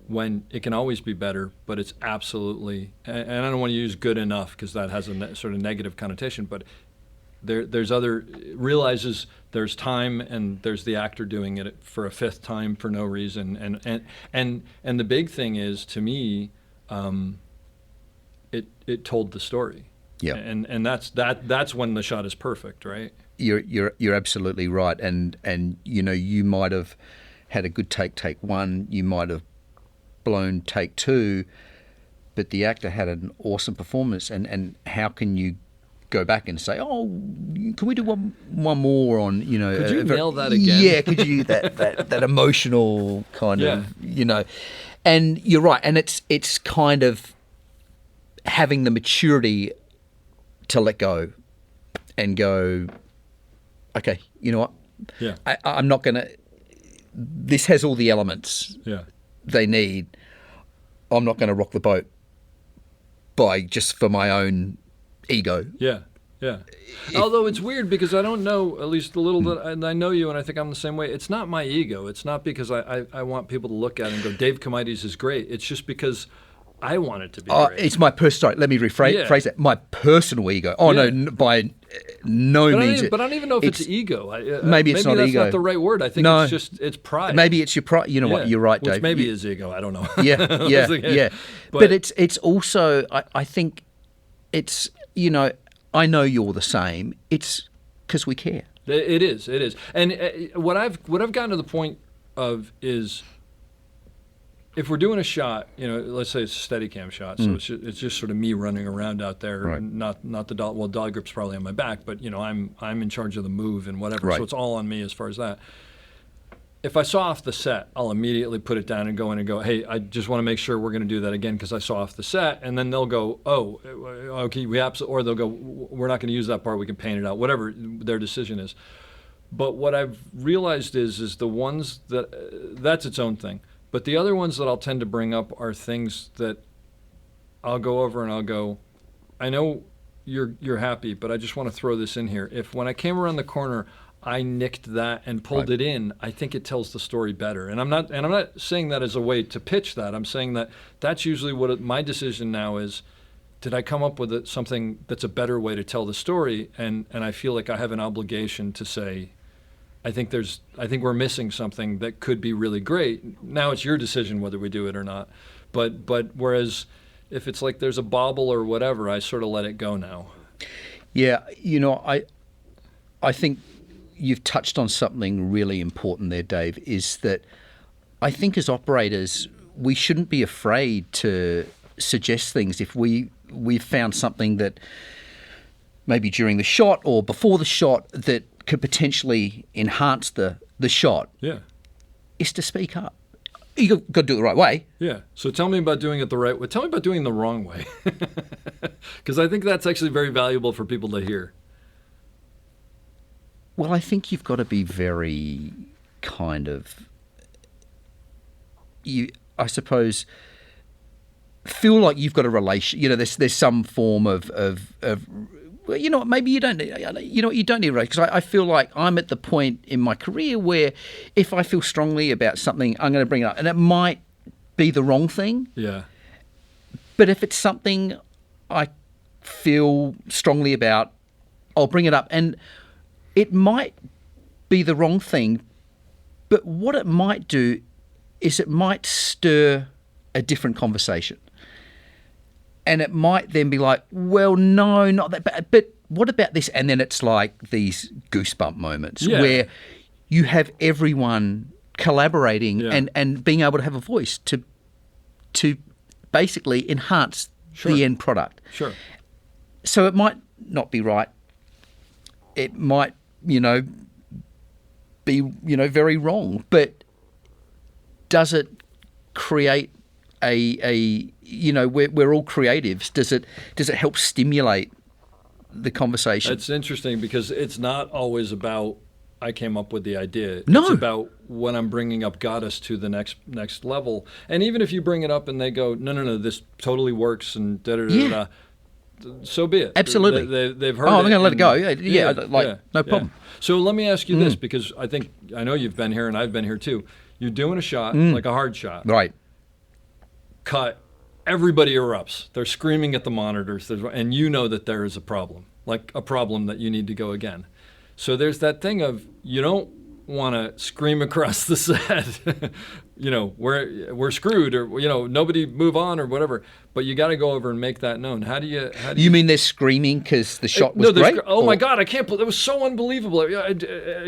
when it can always be better, but it's absolutely, and I don't want to use good enough because that has a sort of negative connotation, but realizes there's time, and there's the actor doing it for a 5th time for no reason, and the big thing is, to me, it told the story. Yeah. And that's when the shot is perfect, right? You're absolutely right, and you might have had a good take 1, you might have blown take 2, but the actor had an awesome performance, and how can you go back and say, oh, can we do one more on, could you nail that again? Yeah, could you that emotional kind of, and you're right, and it's kind of having the maturity to let go and go, okay, you know what? Yeah. I'm not going to, this has all the elements they need. I'm not going to rock the boat for my own ego. Yeah. Although it's weird because I don't know, at least a little that I know you, and I think I'm the same way. It's not my ego. It's not because I want people to look at it and go, Dave Comides is great. It's just because I want it to be great. It's my sorry, let me rephrase that. My personal ego. Oh, no, by no means. But I don't even know if it's ego. Maybe it's not that's ego. Not the right word. I think it's pride. Maybe it's your pride. You know what? You're right, Dave. Which maybe is ego. I don't know. Yeah. But it's also, I think it's, I know you're the same. It's because we care. It is. And what I've gotten to the point of is, if we're doing a shot, let's say it's a Steadicam shot, so it's just sort of me running around out there, right. not the dog. Well, dog grip's probably on my back, but I'm in charge of the move and whatever, right. So it's all on me as far as that. If I saw off the set, I'll immediately put it down and go in and go, hey, I just want to make sure we're going to do that again because I saw off the set, and then they'll go, oh, okay, or they'll go, we're not going to use that part, we can paint it out, whatever their decision is. But what I've realized is the ones that's its own thing. But the other ones that I'll tend to bring up are things that I'll go over and I'll go, I know you're happy, but I just want to throw this in here. If when I came around the corner, I nicked that and pulled it in, I think it tells the story better. And I'm not saying that as a way to pitch that. I'm saying that that's usually what my decision now is. Did I come up with something that's a better way to tell the story? And I feel like I have an obligation to say, I think we're missing something that could be really great. Now it's your decision whether we do it or not. But whereas if it's like there's a bobble or whatever, I sort of let it go now. Yeah, I think you've touched on something really important there, Dave, is that I think as operators, we shouldn't be afraid to suggest things if we've found something that maybe during the shot or before the shot that could potentially enhance the shot. Yeah. Is to speak up. You've got to do it the right way. Yeah. So tell me about doing it the right way. Tell me about doing it the wrong way. Because I think that's actually very valuable for people to hear. Well, I think you've got to be very kind of, I suppose, feel like you've got a relation. There's some form of well, maybe you don't. You don't need a relation, because I feel like I'm at the point in my career where if I feel strongly about something, I'm going to bring it up, and it might be the wrong thing. Yeah. But if it's something I feel strongly about, I'll bring it up, and it might be the wrong thing, but what it might do is it might stir a different conversation. And it might then be like, well, no, not that bad, but what about this? And then it's like these goosebump moments where you have everyone collaborating and being able to have a voice to basically enhance the end product. Sure. So it might not be right. It might, be, very wrong. But does it create we're all creatives. Does it help stimulate the conversation? It's interesting because it's not always about I came up with the idea. No. It's about when I'm bringing up got us to the next level. And even if you bring it up and they go, no, this totally works and da-da-da-da, so be it. Absolutely. They've heard it. Oh, I'm going to let it go. No problem. So let me ask you this, because I know you've been here and I've been here too. You're doing a shot, like a hard shot. Right. Cut. Everybody erupts. They're screaming at the monitors, and you know that there is a problem, like a problem that you need to go again. So there's that thing of you don't want to scream across the set, we're screwed, or nobody move on or whatever. But you got to go over and make that known. How do you? You mean they're screaming because the shot was great? My God, I can't believe it was so unbelievable.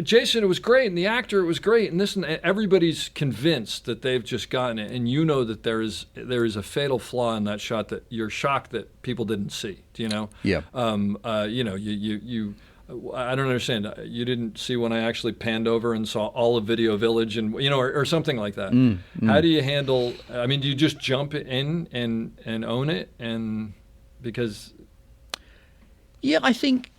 Jason, it was great, and the actor, it was great, and this, and everybody's convinced that they've just gotten it, and you know that there is a fatal flaw in that shot that you're shocked that people didn't see. Do you know? Yeah. You. I don't understand. You didn't see when I actually panned over and saw all of Video Village, and or something like that. How do you handle? I mean, do you just jump in and own it? And because, I think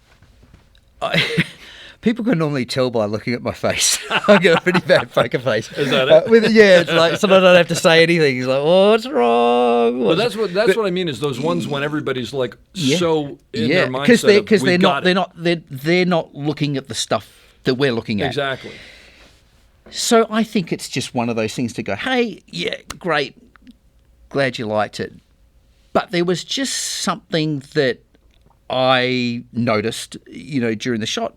people can normally tell by looking at my face. I've got a pretty bad poker face. Is that it? It's like sometimes I don't have to say anything. He's like, "What's wrong?" Well, that's what I mean is those ones when everybody's like so in their mindset because they're not looking at the stuff that we're looking at. Exactly. So I think it's just one of those things to go, "Hey, yeah, great, glad you liked it. But there was just something that I noticed, during the shot.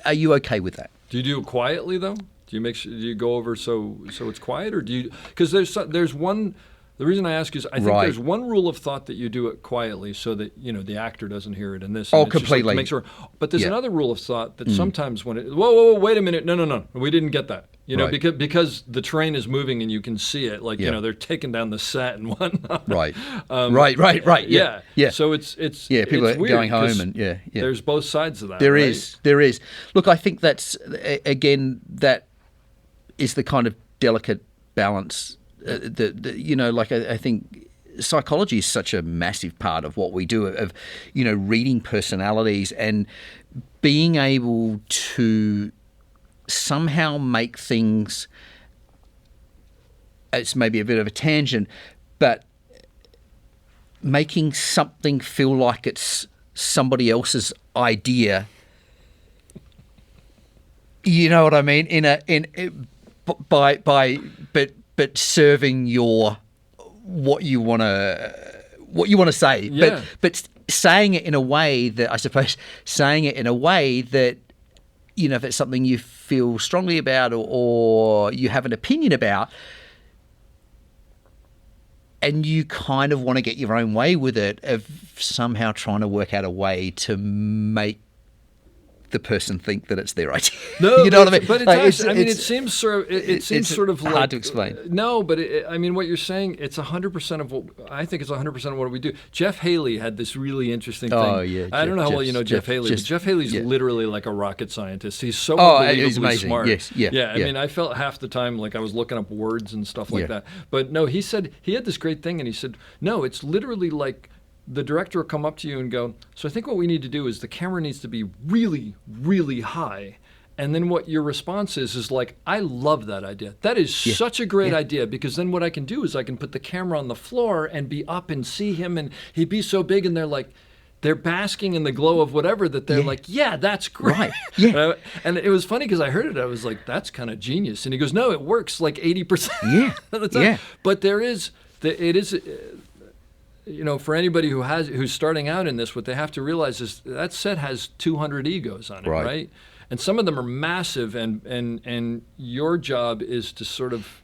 Are you okay with that? Do you do it quietly though? Do you make sure, do you go over so it's quiet, or do you? Because there's one. The reason I ask is I think there's one rule of thought that you do it quietly so that the actor doesn't hear it in this. Oh, and it's just completely. Like to make sure. But there's another rule of thought that sometimes when whoa, wait a minute, no, we didn't get that. Because the train is moving and you can see it, like they're taking down the set and whatnot. Right. Right. Yeah. So it's people it's are weird going home 'cause and there's both sides of that. There right? is. Look, I think that's again that is the kind of delicate balance. I think psychology is such a massive part of what we do, of reading personalities and being able to somehow make things. It's maybe a bit of a tangent, but making something feel like it's somebody else's idea. You know what I mean? But serving what you want to say, Yeah. but saying it in a way that if it's something you feel strongly about or you have an opinion about, and you kind of want to get your own way with it, of somehow trying to work out a way to make the person think that it's their idea. No, you know what I mean? But it seems sort of hard like, to explain. No, but what you're saying, it's 100% of what I think. It's 100% of what we do. Jeff Haley had this really interesting thing. Oh yeah, I don't know how well you know Jeff Haley. But Jeff Haley's literally like a rocket scientist. He's so unbelievably smart. Yes, yeah. I mean, I felt half the time like I was looking up words and stuff like that. But no, he said he had this great thing, and he said, no, it's literally like. The director will come up to you and go, so I think what we need to do is the camera needs to be really, really high. And then what your response is like, I love that idea. That is such a great idea, because then what I can do is I can put the camera on the floor and be up and see him, and he'd be so big, and they're basking in the glow of whatever, that they're like, yeah, that's great. Right. Yeah. And it was funny because I heard it. I was like, that's kind of genius. And he goes, no, it works like 80% of the time. Yeah. But it is... for anybody who's starting out in this, what they have to realize is that set has 200 egos on it, right? And some of them are massive, and your job is to sort of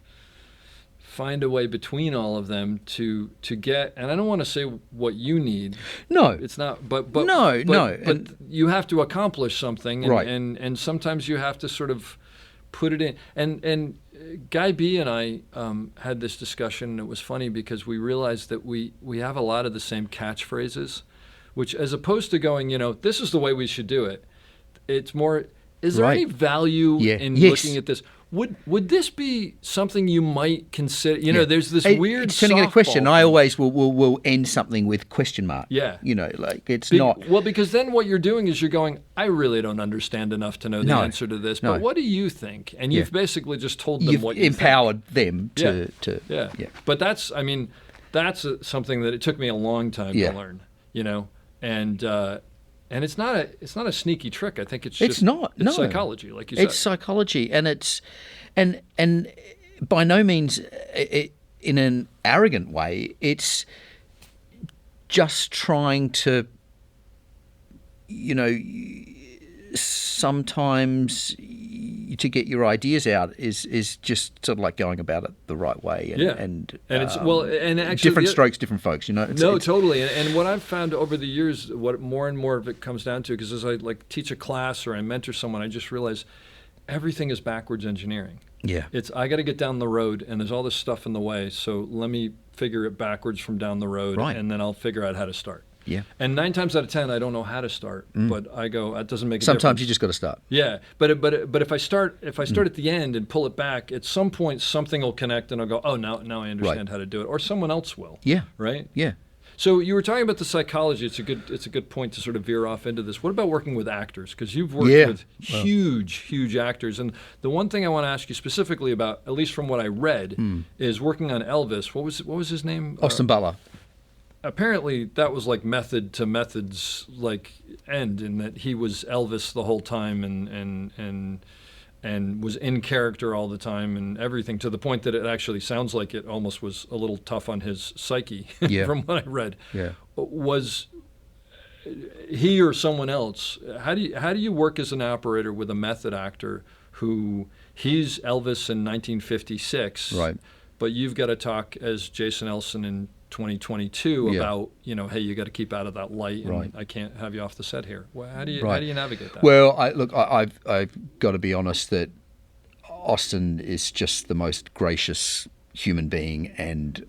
find a way between all of them to get. And I don't want to say what you need. No, it's not. But you have to accomplish something, and sometimes you have to sort of put it in. And Guy B and I had this discussion, and it was funny because we realized that we have a lot of the same catchphrases, which, as opposed to going, this is the way we should do it, it's more, is there any value in looking at this? Would this be something you might consider? There's this weird turning in a question. I always will end something with question mark. Yeah. It's not. Well, because then what you're doing is you're going, I really don't understand enough to know the answer to this, but what do you think? And you've basically just told them what you empowered think. them to. Yeah. But that's something that it took me a long time to learn, and it's not a sneaky trick. I think it's psychology, like you said. It's psychology, and and by no means in an arrogant way. It's just trying to, sometimes to get your ideas out is just sort of like going about it the right way. And it's and actually different strokes, different folks. Totally. And what I've found over the years, what more and more of it comes down to, because as I teach a class or I mentor someone, I just realize everything is backwards engineering. Yeah. It's I got to get down the road, and there's all this stuff in the way. So let me figure it backwards from down the road, and then I'll figure out how to start. Yeah. And 9 times out of 10, I don't know how to start, but I go, that doesn't make a difference. Sometimes you just got to start. Yeah. But if I start at the end and pull it back, at some point something will connect, and I'll go, oh, now I understand how to do it, or someone else will. Yeah. Right? Yeah. So you were talking about the psychology. It's a good point to sort of veer off into this. What about working with actors? Because you've worked with huge actors, and the one thing I want to ask you specifically about, at least from what I read, is working on Elvis. What was his name? Austin Butler. Apparently that was like method to method's end, in that he was Elvis the whole time, and and was in character all the time and everything, to the point that it actually sounds like it almost was a little tough on his psyche from what I read. Yeah. Was he or someone else, how do you work as an operator with a method actor who he's Elvis in 1956, Right. but you've got to talk as Jason Ellson in 2022 about, hey, you got to keep out of that light, and Right. I can't have you off the set here. Well, how do you navigate that? Well, I've got to be honest that Austin is just the most gracious human being and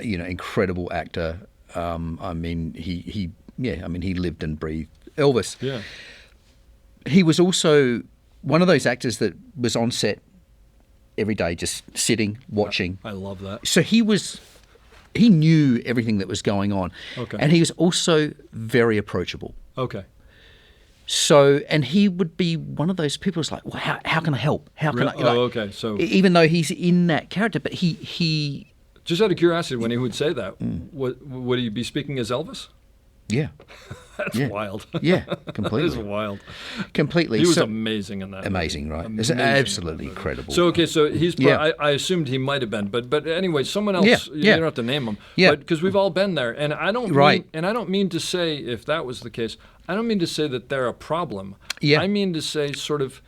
incredible actor. I mean, he lived and breathed Elvis. Yeah. He was also one of those actors that was on set every day, just sitting, watching. I love that. So he knew everything that was going on. Okay. And he was also very approachable. Okay. So, and he would be one of those people who's like, well, how can I help? How can I? Okay. So even though he's in that character, but he just out of curiosity, when he would say that, would he be speaking as Elvis? Yeah. That's wild. Yeah, completely. That is wild. Completely. He was amazing in that. Amazing, movie. right? Amazing. It's absolutely incredible. So he's. I assumed he might have been, but anyway, someone else. You don't have to name him. Yeah. But because we've all been there, and I don't. Right. And I don't mean to say, if that was the case, I don't mean to say that they're a problem. Yeah. I mean to say, sort of,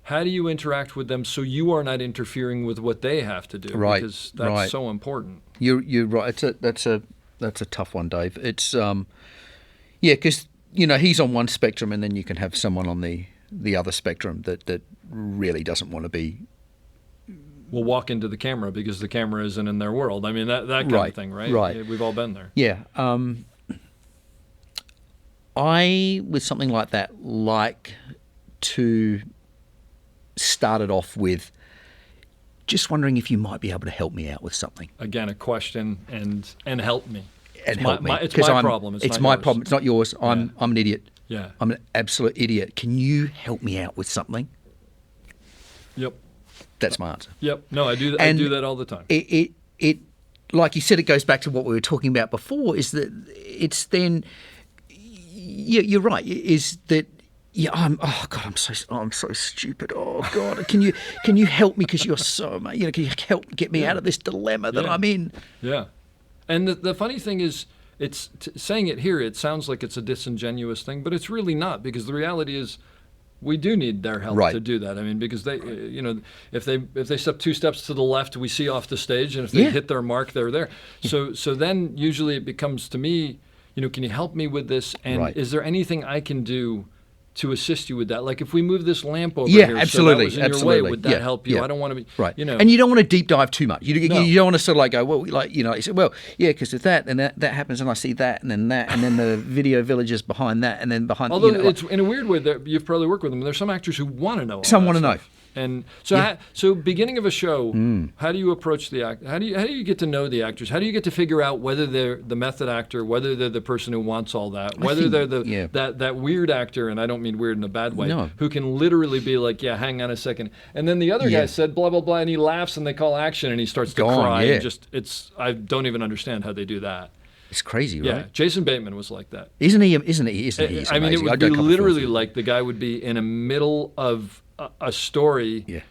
how do you interact with them so you are not interfering with what they have to do? Right. Because that's so important. You're right. That's a tough one, Dave. It's because he's on one spectrum, and then you can have someone on the other spectrum that really doesn't want to be. Will walk into the camera because the camera isn't in their world. I mean that kind of thing, right? Right. Yeah, we've all been there. Yeah. I, with something like that, like to start it off with just wondering if you might be able to help me out with something. Again, a question and help me. And help me. It's my problem. It's my problem. It's not yours. I'm an idiot. Yeah. I'm an absolute idiot. Can you help me out with something? Yep. That's my answer. Yep. No, I do that. I do that all the time. It like you said, it goes back to what we were talking about before. Is that it's then. You're right. Is that. Yeah, I'm so stupid. Oh God, can you help me because you're so can you help get me out of this dilemma that I'm in? Yeah, and the funny thing is, it's saying it here. It sounds like it's a disingenuous thing, but it's really not, because the reality is, we do need their help to do that. I mean, because they, if they step 2 steps to the left, we see off the stage, and if they hit their mark, they're there. So then usually it becomes to me, can you help me with this? And is there anything I can do to assist you with that? Like if we move this lamp over here, absolutely, so that was in your way, would that help you? I don't want to be right. And you don't want to deep dive too much. You don't want to sort of like go, well, you say, well, because if that and that happens, and I see that, and then the video village is behind that, and then behind. Although it's in a weird way that you've probably worked with them. There's some actors who want to know. Some want to know. And so, so beginning of a show, how do you approach the act? How do you get to know the actors? How do you get to figure out whether they're the method actor, whether they're the person who wants all that, whether they're that weird actor, and I don't mean weird in a bad way, who can literally be like, hang on a second, and then the other guy said blah blah blah, and he laughs, and they call action, and he starts to cry. And I don't even understand how they do that. It's crazy, right? Yeah, Jason Bateman was like that. Isn't he? I mean, it would be literally like the guy would be in the middle of a story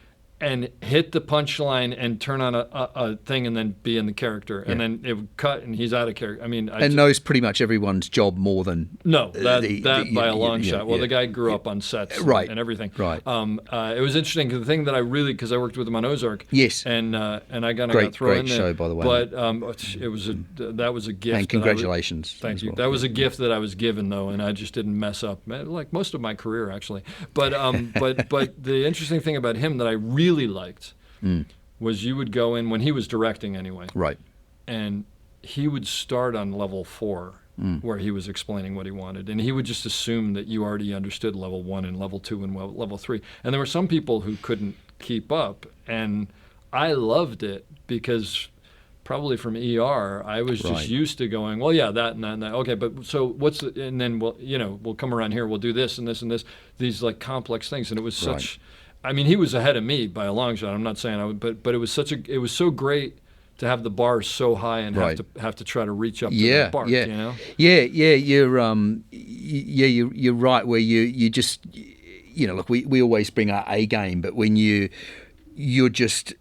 and hit the punchline and turn on a thing and then be in the character. And then it would cut and he's out of character. I mean, and knows pretty much everyone's job more than... No, that by a long shot. Well, the guy grew up on sets and everything. Right. It was interesting, the thing that I really, because I worked with him on Ozark. Yes. And I got thrown in there. Great show, by the way. But that was a gift. And congratulations. Thank you. That was a gift that I was given, though, and I just didn't mess up. Like most of my career, actually. But but the interesting thing about him that I really liked was you would go in, when he was directing anyway. Right. And he would start on level 4 where he was explaining what he wanted. And he would just assume that you already understood level 1 and level 2 and level 3. And there were some people who couldn't keep up. And I loved it because probably from ER, I was just used to going, well, yeah, that and that and that. Okay, but so what's the, and then we'll come around here, we'll do this and this and this, these like complex things. And it was such... I mean, he was ahead of me by a long shot. I'm not saying I would, but it was so great to have the bar so high and have to try to reach up to the bar. You're right. Where you just look, we always bring our A game, but when you're just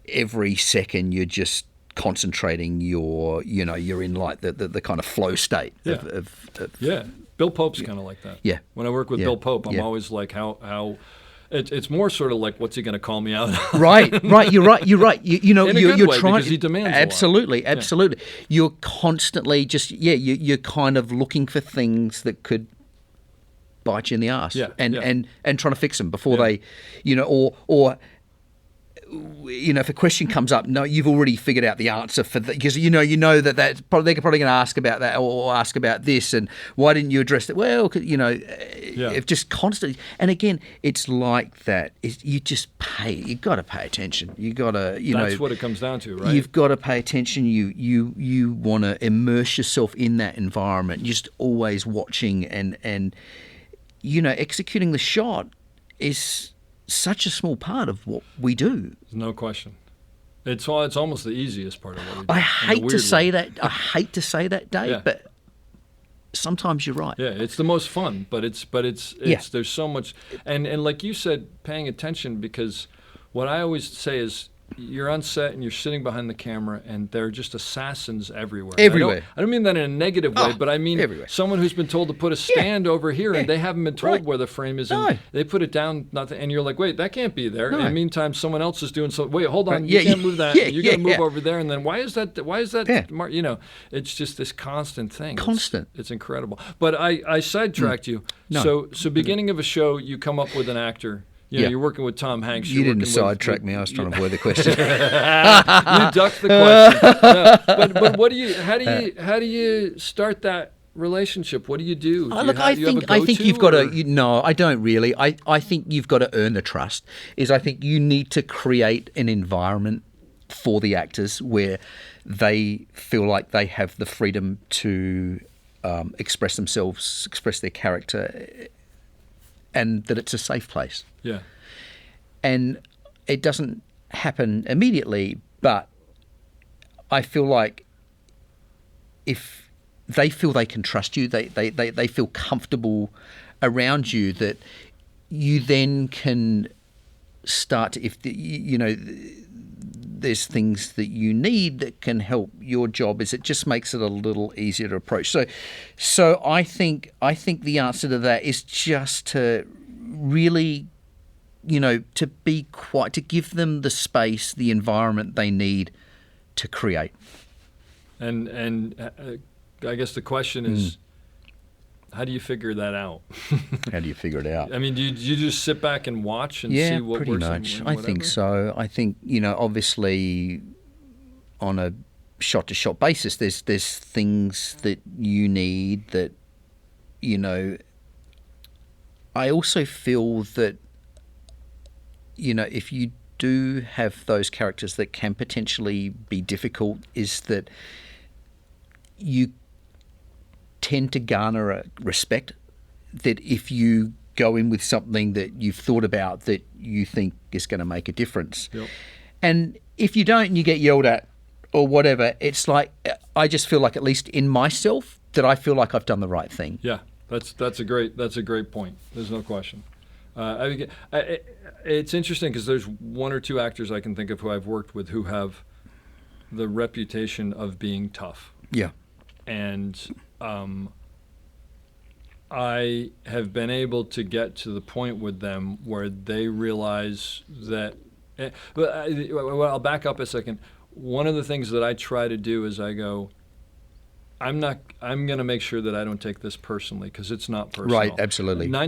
every second you're just concentrating, you're in like the kind of flow state. Yeah. Bill Pope's kind of like that. Yeah. When I work with Bill Pope, I'm always like, how it's more sort of like, what's he going to call me out on? Right. You're right. You're way, trying, because he demands absolutely. a lot. You're constantly just you're kind of looking for things that could bite you in the arse, and trying to fix them before they, or. If a question comes up, no, you've already figured out the answer for that, because that they're probably going to ask about that or ask about this, and why didn't you address it? Well, if just constantly, and again, it's like that. You just pay. You got to pay attention. You got to, That's what it comes down to, right? You've got to pay attention. You want to immerse yourself in that environment. You're just always watching and executing the shot is such a small part of what we do. No question. It's almost the easiest part of what we do. I hate to say that, Dave, but sometimes you're right. Yeah, it's the most fun, but it's there's so much, and like you said, paying attention, because what I always say is, you're on set and you're sitting behind the camera and there are just assassins everywhere. I don't mean that in a negative way, but I mean everywhere. Someone who's been told to put a stand over here and they haven't been told where the frame is, and they put it down, and you're like, wait, that can't be there. No. In the meantime, someone else is doing so. Wait, hold on, you can't move that. You're going to move over there, and then why is that? It's just this constant thing. It's incredible. But I sidetracked you. No. So beginning of a show, you come up with an actor. You're working with Tom Hanks. You didn't sidetrack me. I was trying to avoid the question. You ducked the question. No, but what do you? How do you start that relationship? What do you do? I think you've got to. No, I don't really. I think you've got to earn the trust. I think you need to create an environment for the actors where they feel like they have the freedom to express themselves, express their character, and that it's a safe place. Yeah. And it doesn't happen immediately, but I feel like if they feel they can trust you, they feel comfortable around you, that you then can start to, if there's things that you need that can help your job, it just makes it a little easier to approach. So I think the answer to that is just to really, to be quiet, to give them the space, the environment they need to create. And I guess the question is, how do you figure that out? How do you figure it out? I mean, do you just sit back and watch and see what pretty works? Much. I think so. I think, obviously on a shot-to-shot basis, there's things that you need that, I also feel that, if you do have those characters that can potentially be difficult, is that you tend to garner a respect, that if you go in with something that you've thought about that you think is going to make a difference. Yep. And if you don't and you get yelled at or whatever, it's like, I just feel like, at least in myself, that I feel like I've done the right thing. Yeah, that's a great point. There's no question. It's interesting because there's one or two actors I can think of who I've worked with who have the reputation of being tough. Yeah. And I have been able to get to the point with them where they realize that. Well, I'll back up a second. One of the things that I try to do is I go, I'm going to make sure that I don't take this personally, because it's not personal. Right, absolutely. I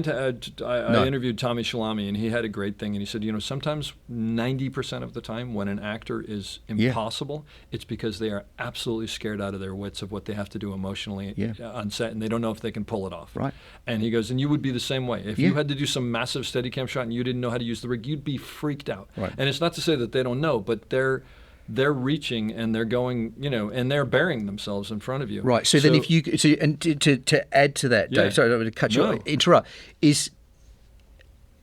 interviewed Tommy Shalami, and he had a great thing, and he said, sometimes 90% of the time when an actor is impossible, it's because they are absolutely scared out of their wits of what they have to do emotionally on set, and they don't know if they can pull it off. Right. And he goes, and you would be the same way. If you had to do some massive Steadicam shot and you didn't know how to use the rig, you'd be freaked out. Right. And it's not to say that they don't know, but they're reaching and they're going, and they're burying themselves in front of you. Right. So then if you, and to add to that, Dave, sorry, I'm going to cut you off, interrupt, is,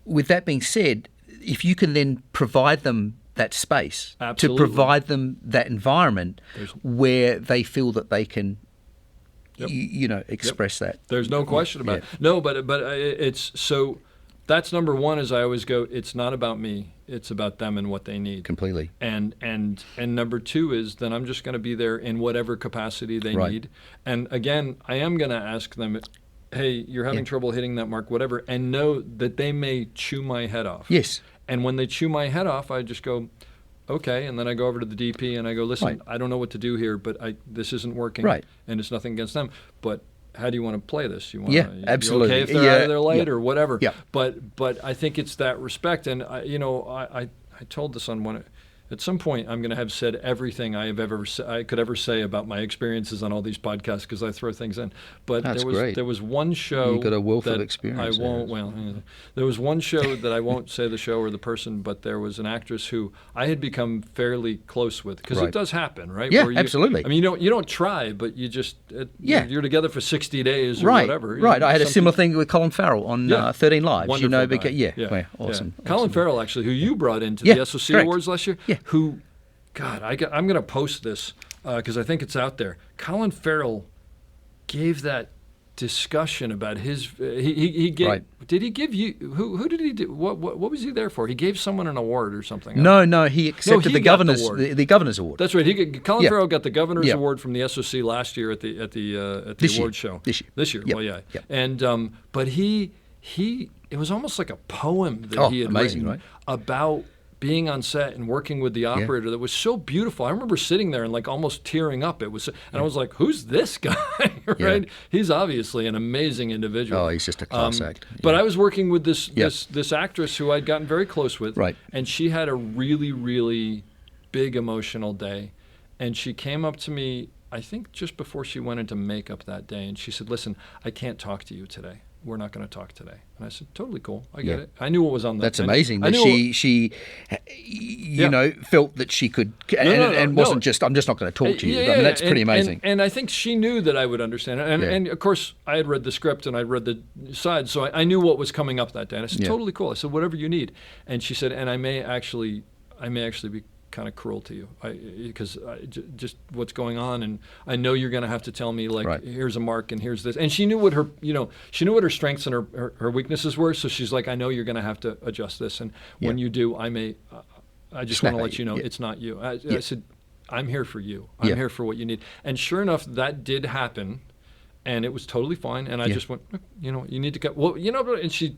with that being said, if you can then provide them that space, Absolutely. to provide them that environment where they feel that they can Yep. express that. There's no question about it. No, but it's so. That's number one. Is I always go. It's not about me. It's about them and what they need. Completely. And number two is then I'm just going to be there in whatever capacity they need. And again, I am going to ask them, hey, you're having trouble hitting that mark, whatever, and know that they may chew my head off. Yes. And when they chew my head off, I just go, okay, and then I go over to the DP and I go, listen, Right. I don't know what to do here, but this isn't working. Right. And it's nothing against them, but how do you want to play this? You want absolutely. okay if they're out of their light Yeah. or whatever. Yeah. But I think it's that respect, and I told this on one. At some point, I'm going to have said everything I could ever say about my experiences on all these podcasts because I throw things in. But great. There was one show. You've got a wealth of that experience. I won't. Well, there was one show that I won't say the show or the person, but there was an actress who I had become fairly close with because it does happen, right? Yeah, absolutely. I mean, you don't try, but you just you're together for 60 days or whatever. Right. I had a similar thing with Colin Farrel on 13 Lives. Wonderful because guy. well, awesome. Colin Farrell, actually, who you brought into the SOC correct. Awards last year, Yeah. who, God, I'm going to post this because I think it's out there. Colin Farrell gave that discussion about his. He gave. Right. Did he give you? Who did he do? What was he there for? He gave someone an award or something. No, he accepted he the got the governor's award. the governor's award. That's right. Colin Farrell got the governor's Yeah. award from the SOC last year at the This award year. show. This year. Yep. Well, yeah. Yep. And but he it was almost like a poem that he had amazing, written right? about being on set and working with the operator that was so beautiful. I remember sitting there and like almost tearing up. It was, and I was like, "Who's this guy?" Right? Yeah. He's obviously an amazing individual. Oh, he's just a class act. But I was working with this actress who I'd gotten very close with, Right. and she had a really, really big emotional day, and she came up to me, I think just before she went into makeup that day, and she said, "Listen, I can't talk to you today. We're not going to talk today." And I said, "Totally cool. I get it." I knew what was on the. That's amazing. I That knew she felt that she could, and wasn't just. I'm just not going to talk to you. I mean, that's pretty amazing. And I think she knew that I would understand it. And of course, I had read the script and I'd read the sides, so I knew what was coming up that day. And I said, "Totally cool." I said, "Whatever you need." And she said, "And I may actually be kind of cruel to you because just what's going on, and I know you're going to have to tell me like here's a mark and here's this." And she knew what her strengths and her weaknesses were, so she's like, "I know you're going to have to adjust this, and when you do, I just want to let you know it's not you." I said, "I'm here for you. I'm here for what you need." And sure enough, that did happen. And it was totally fine. And I just went, "You need to come." Well, and she,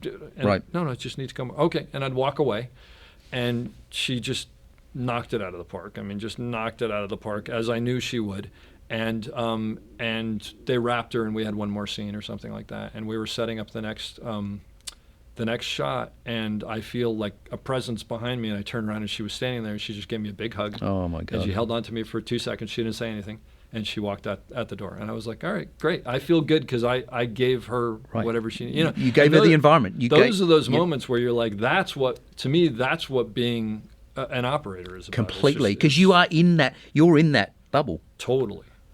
no, just need to come. Okay. And I'd walk away, and she just knocked it out of the park. I mean, just knocked it out of the park, as I knew she would. And they wrapped her, and we had one more scene or something like that. And we were setting up the next shot, and I feel like a presence behind me, and I turned around, and she was standing there, and she just gave me a big hug. Oh my God! And she held on to me for 2 seconds. She didn't say anything, and she walked out at the door. And I was like, "All right, great. I feel good because I gave her whatever she needed." You gave her the environment. Those are those moments where you're like, that's what being an operator is about. Completely, because you're in that bubble.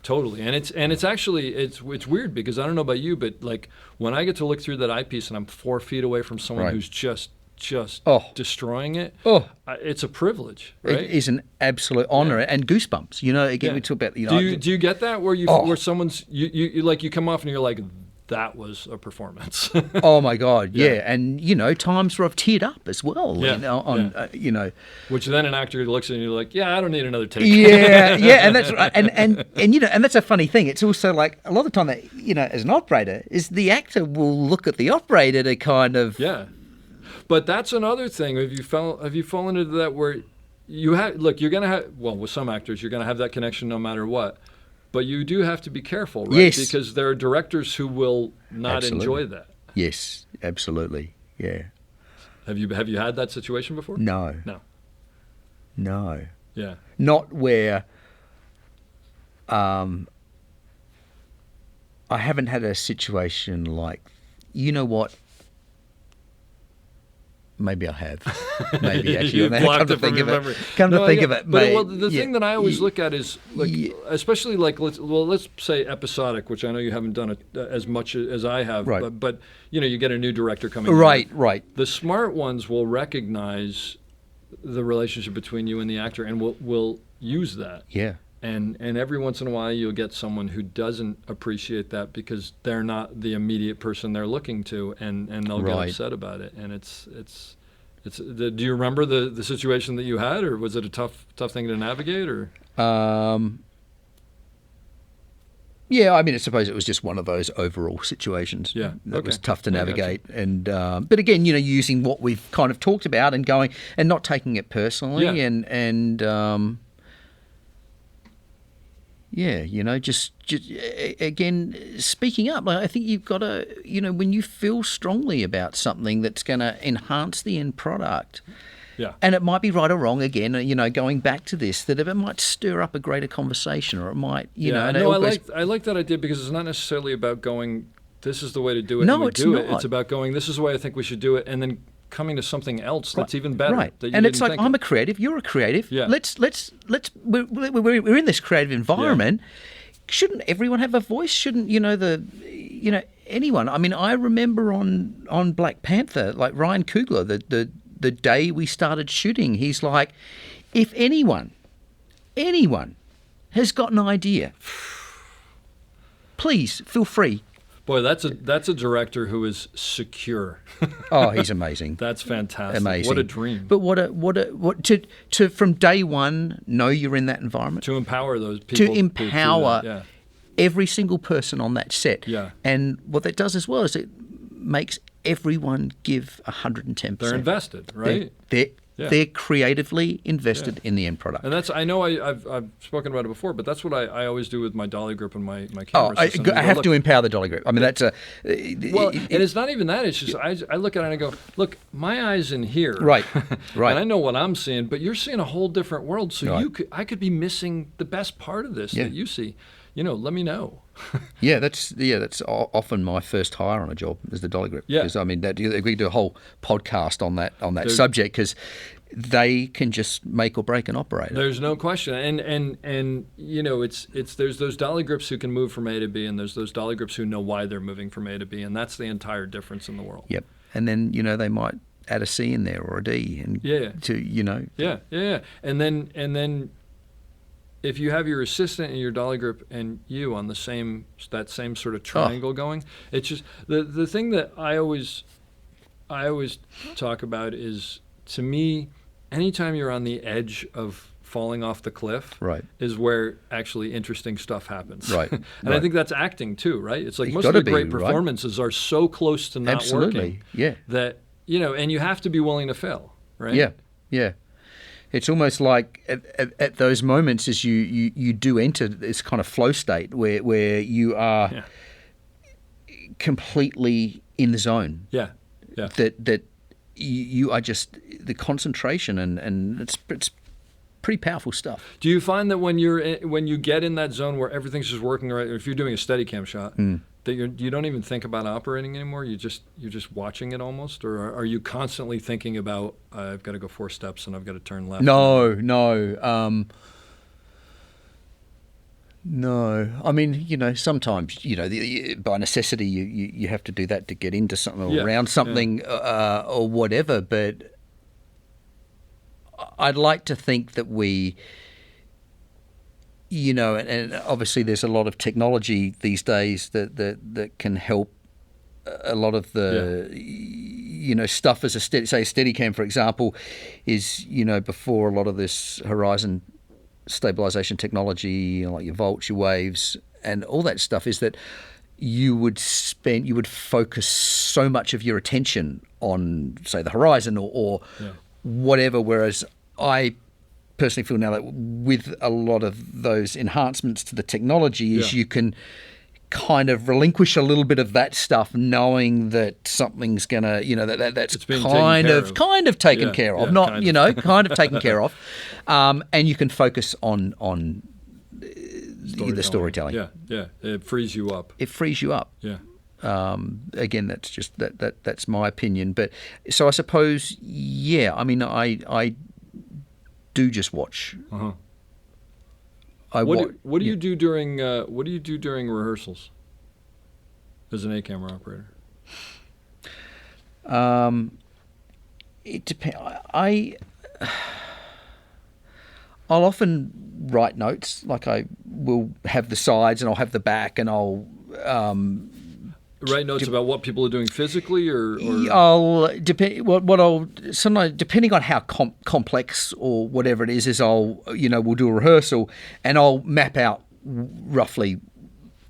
Totally, and it's actually it's weird because I don't know about you, but like when I get to look through that eyepiece and I'm 4 feet away from someone who's just destroying it, it's a privilege, right? It is an absolute honor and goosebumps. Again, we talk about Do you get that where someone's you come off and you're like, that was a performance. Oh my God, yeah. And times where I've teared up as well. Which then an actor looks at you like, "Yeah, I don't need another take." Yeah, and that's right. And that's a funny thing. It's also like a lot of the time that as an operator, is the actor will look at the operator to kind of But that's another thing. Have you fallen into that where you're gonna have with some actors you're gonna have that connection no matter what. But you do have to be careful, right? Yes. Because there are directors who will not enjoy that. Yes, absolutely. Yeah. Have you had that situation before? No. Yeah. Not where I haven't had a situation like, what? Maybe I have. Maybe actually. Come to think of it. But the thing that I always look at is, especially like let's say episodic, which I know you haven't done it as much as I have. Right. But you get a new director coming. Right. in. Right. The smart ones will recognize the relationship between you and the actor, and will use that. Yeah. And every once in a while you'll get someone who doesn't appreciate that because they're not the immediate person they're looking to, and they'll get upset about it. And it's do you remember the situation that you had, or was it a tough thing to navigate, or? Yeah, I mean, I suppose it was just one of those overall situations. Yeah, that was tough to I got navigate, and but again, using what we've kind of talked about and going and not taking it personally, and just again speaking up. Like, I think you've got to, when you feel strongly about something that's going to enhance the end product. Yeah. And it might be right or wrong, again, going back to this, that it might stir up a greater conversation, or it might, I like that idea, because it's not necessarily about going, this is the way to do it. No, and we it's do not. It. It's about going, this is the way I think we should do it, and then coming to something else that's even better. Right. That you and it's didn't like, think I'm of. a creative, you're a creative. Yeah. We're in this creative environment. Yeah. Shouldn't everyone have a voice? Shouldn't, anyone? I mean, I remember on Black Panther, like Ryan Coogler, the day we started shooting, he's like, if anyone has got an idea, please feel free. Boy, that's a director who is secure. Oh, he's amazing. That's fantastic. Amazing. What a dream. But what to from day one know you're in that environment. To empower those people. To empower every single person on that set. Yeah. And what that does as well is it makes everyone give 110%. They're invested, right? They're creatively invested in the end product. And that's, I know I've spoken about it before, but that's what I always do with my dolly grip and my camera system. I have to empower the dolly grip. I mean, that's a... Well, and it's not even that. It's just I look at it and I go, look, my eye's in here. Right. And I know what I'm seeing, but you're seeing a whole different world. So I could be missing the best part of this that you see. Let me know. That's often my first hire on a job is the dolly grip. Yeah. Because I mean, we do a whole podcast on that subject, because they can just make or break an operator. There's no question, and it's there's those dolly grips who can move from A to B, and there's those dolly grips who know why they're moving from A to B, and that's the entire difference in the world. Yep. And then they might add a C in there or a D, and and then. If you have your assistant and your dolly grip and you on that same sort of triangle going, it's just the thing that I always talk about is, to me, anytime you're on the edge of falling off the cliff, is where actually interesting stuff happens. Right. And I think that's acting too, right? It's like It's most of the gotta great be, performances are so close to not working. Yeah. That and you have to be willing to fail, right? Yeah. Yeah. It's almost like at those moments as you do enter this kind of flow state where you are completely in the zone. Yeah. That you are just the concentration, and it's pretty powerful stuff. Do you find that when you get in that zone where everything's just working right, if you're doing a Steadicam shot, that you don't even think about operating anymore? You're just watching it almost, or are you constantly thinking about I've got to go 4 steps and I've got to turn left? No. I mean, sometimes by necessity you have to do that to get into something or around something or whatever. But I'd like to think that we. And obviously there's a lot of technology these days that can help a lot of the, stuff as a Steadicam, for example, is, before a lot of this horizon stabilization technology, like your volts, your waves, and all that stuff, is that you would focus so much of your attention on, say, the horizon or whatever, whereas I personally feel now that with a lot of those enhancements to the technology is you can kind of relinquish a little bit of that stuff, knowing that something's gonna, that's kind of taken care of, not kind of taken care of, and you can focus on the storytelling. Yeah, it frees you up. Yeah. Again, that's just that's my opinion, but so I suppose, I mean, I do just watch. What do you do during rehearsals as an A camera operator? It depends. I'll often write notes. Like I will have the sides and I'll have the back, and I'll write notes about what people are doing physically, or I'll what I'll sometimes, depending on how complex or whatever it is I'll we'll do a rehearsal and I'll map out roughly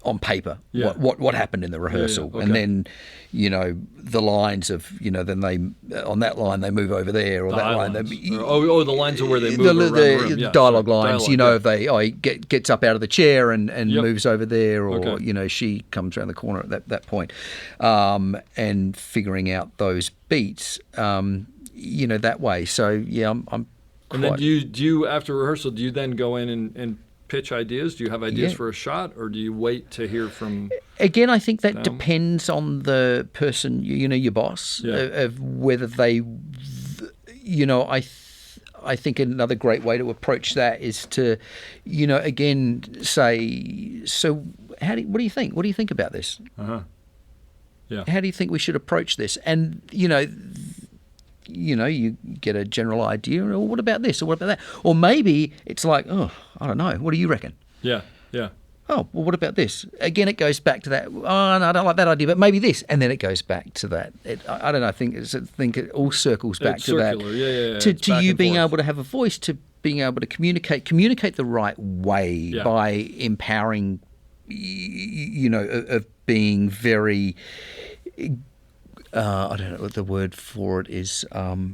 on paper what happened in the rehearsal, Okay. and then the lines of then they on that line they move over there, or the that eye line lines. they, the lines are where they move around the room. Yeah, dialogue sorry. lines. Dialogue, If they gets up out of the chair and Yep. moves over there, or Okay. she comes around the corner at that point, and figuring out those beats, that way. So yeah, I'm And quite, then do you after rehearsal, do you then go in and pitch ideas? Do you have ideas for a shot, or do you wait to hear from? Again, I think that them? depends on the person, your boss, Yeah. of whether they, I think another great way to approach that is to, again, say, so what do you think? What do you think about this? Yeah. How do you think we should approach this? And, you get a general idea, or what about this, or what about that? Or maybe it's like, oh, I don't know, what do you reckon? Yeah. Oh, well, what about this? Again, it goes back to that. Oh, no, I don't like that idea, but maybe this, and then it goes back to that. I don't know. I think it all circles back It's to circular. that. Yeah. To It's back you and being forth. able to have a voice, to being able to communicate the right way by empowering. Of being very. I don't know what the word for it is. Like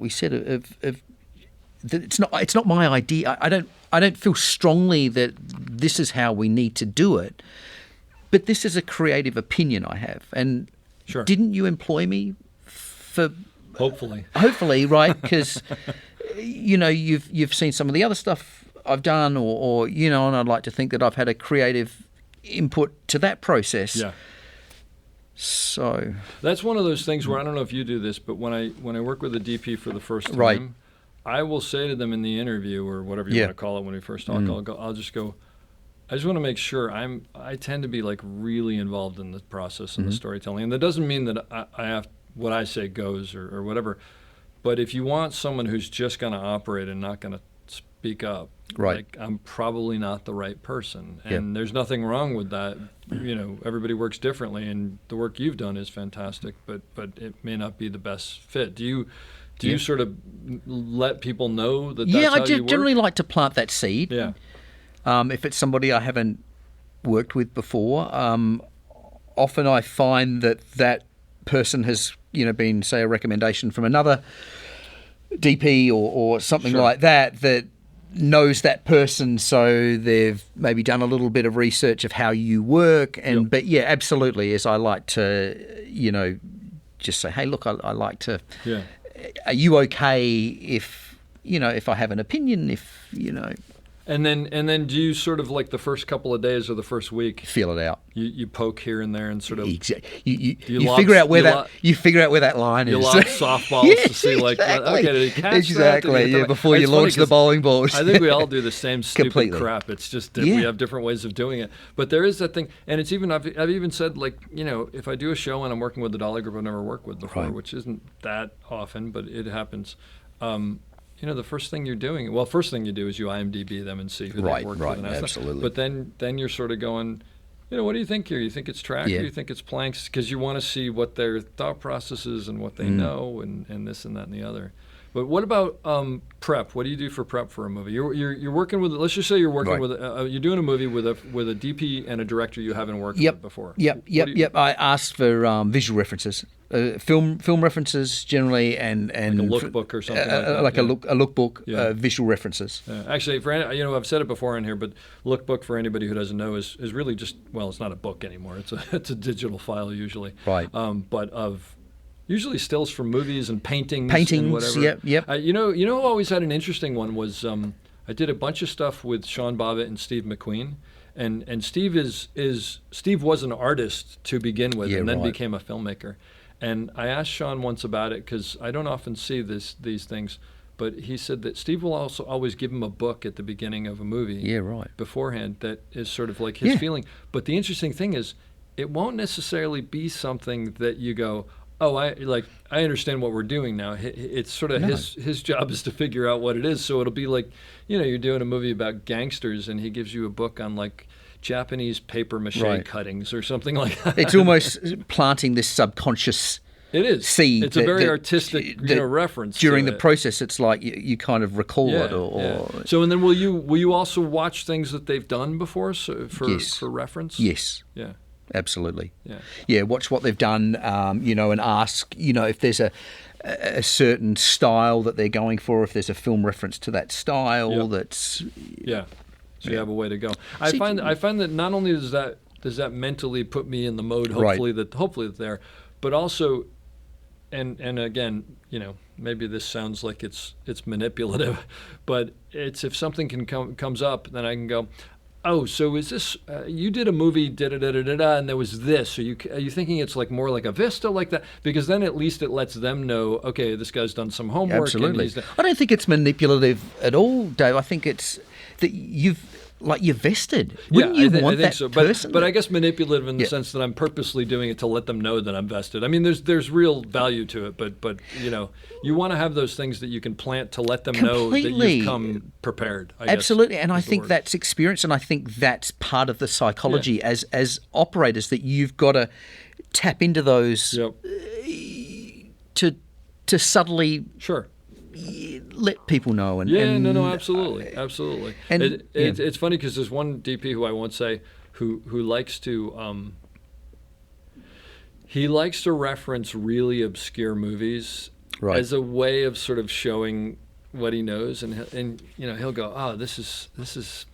we said, it's not my idea. I don't feel strongly that this is how we need to do it, but this is a creative opinion I have. And Sure. didn't you employ me for Hopefully, right? Because you've seen some of the other stuff I've done, or and I'd like to think that I've had a creative input to that process. Yeah. So That's one of those things where I don't know if you do this, but when I work with a DP for the first time, Right. I will say to them in the interview, or whatever you want to call it when we first talk, I'll just go, I just want to make sure I tend to be like really involved in the process and the storytelling. And that doesn't mean that I have what I say goes or whatever. But if you want someone who's just going to operate and not going to speak up, Right. like, I'm probably not the right person. And there's nothing wrong with that. Everybody works differently, and the work you've done is fantastic, but it may not be the best fit. Do you sort of let people know that that's how I you work? generally like to plant that seed. Yeah. If it's somebody I haven't worked with before, often I find that person has been, say, a recommendation from another DP or something Sure. like that knows that person, so they've maybe done a little bit of research of how you work. And Yep. but yeah, absolutely, is I like to just say, hey, look, I like to. Yeah. Are you okay if I have an opinion? And then do you sort of, like, the first couple of days or the first week, Feel it out. you poke here and there and sort of You lob- figure out where you figure out where that line you is. lob softballs to see, like, okay, did he catch that? Did he Exactly. hit Yeah, the- before you It's funny launch the 'cause bowling balls. I think we all do the same stupid Completely. crap. It's just that we Yeah. have different ways of doing it. But there is that thing, and it's even I've even said, like, if I do a show and I'm working with a dolly group I've never worked with before, Right. which isn't that often, but it happens. The first thing you do is you IMDb them and see who Right, they've worked right, with. And stuff. absolutely. But then you're sort of going, what do you think here? You think it's track? Yeah. Or you think it's planks? Because you want to see what their thought process is and what they know and this and that and the other. But what about prep? What do you do for prep for a movie? You're working with. Let's just say you're working Right. with. You're doing a movie with a DP and a director you haven't worked with before. Yep. I asked for visual references, film references generally, and Like a lookbook or something like that, a yeah. lookbook, Yeah. visual references. Actually, I've said it before in here, but lookbook, for anybody who doesn't know, is really just, it's not a book anymore. It's a digital file usually. Right. But of usually stills from movies and paintings and Paintings, whatever. yep. Who always had an interesting one was I did a bunch of stuff with Sean Bobbitt and Steve McQueen. And Steve was an artist to begin with, and then right. became a filmmaker. And I asked Sean once about it because I don't often see these things, but he said that Steve will also always give him a book at the beginning of a movie. Yeah, right. Beforehand, that is sort of like his feeling. But the interesting thing is, it won't necessarily be something that you go, I understand what we're doing now. It's sort of his job is to figure out what it is. So it'll be like, you're doing a movie about gangsters and he gives you a book on like Japanese paper mache cuttings or something like that. It's almost planting this subconscious it is. seed. It's a very artistic reference. During the process, it's like you kind of recall it. Or So, and then will you also watch things that they've done before for reference? Yes. Yeah. Absolutely. Yeah. Watch what they've done, and ask, if there's a certain style that they're going for, if there's a film reference to that style that's... Yeah. So you have a way to go. I find that not only does that mentally put me in the mode, hopefully that there, but also, and again, maybe this sounds like it's manipulative, but it's if something comes up, then I can go, oh, so is this, you did a movie, and there was this. Are you thinking it's like more like a Vista like that? Because then at least it lets them know, okay, this guy's done some homework. Absolutely. I don't think it's manipulative at all, Dave. I think it's that you're vested. Wouldn't you want that so. person? But I guess manipulative in the sense that I'm purposely doing it to let them know that I'm vested. I mean, there's real value to it, but you want to have those things that you can plant to let them know that you've come prepared. Absolutely, and I think that's experience, and I think that's part of the psychology as operators, that you've got to tap into those to subtly let people know. Absolutely. And it's funny because there's one DP who I won't say who likes to he likes to reference really obscure movies as a way of sort of showing what he knows, and he'll go, oh, this is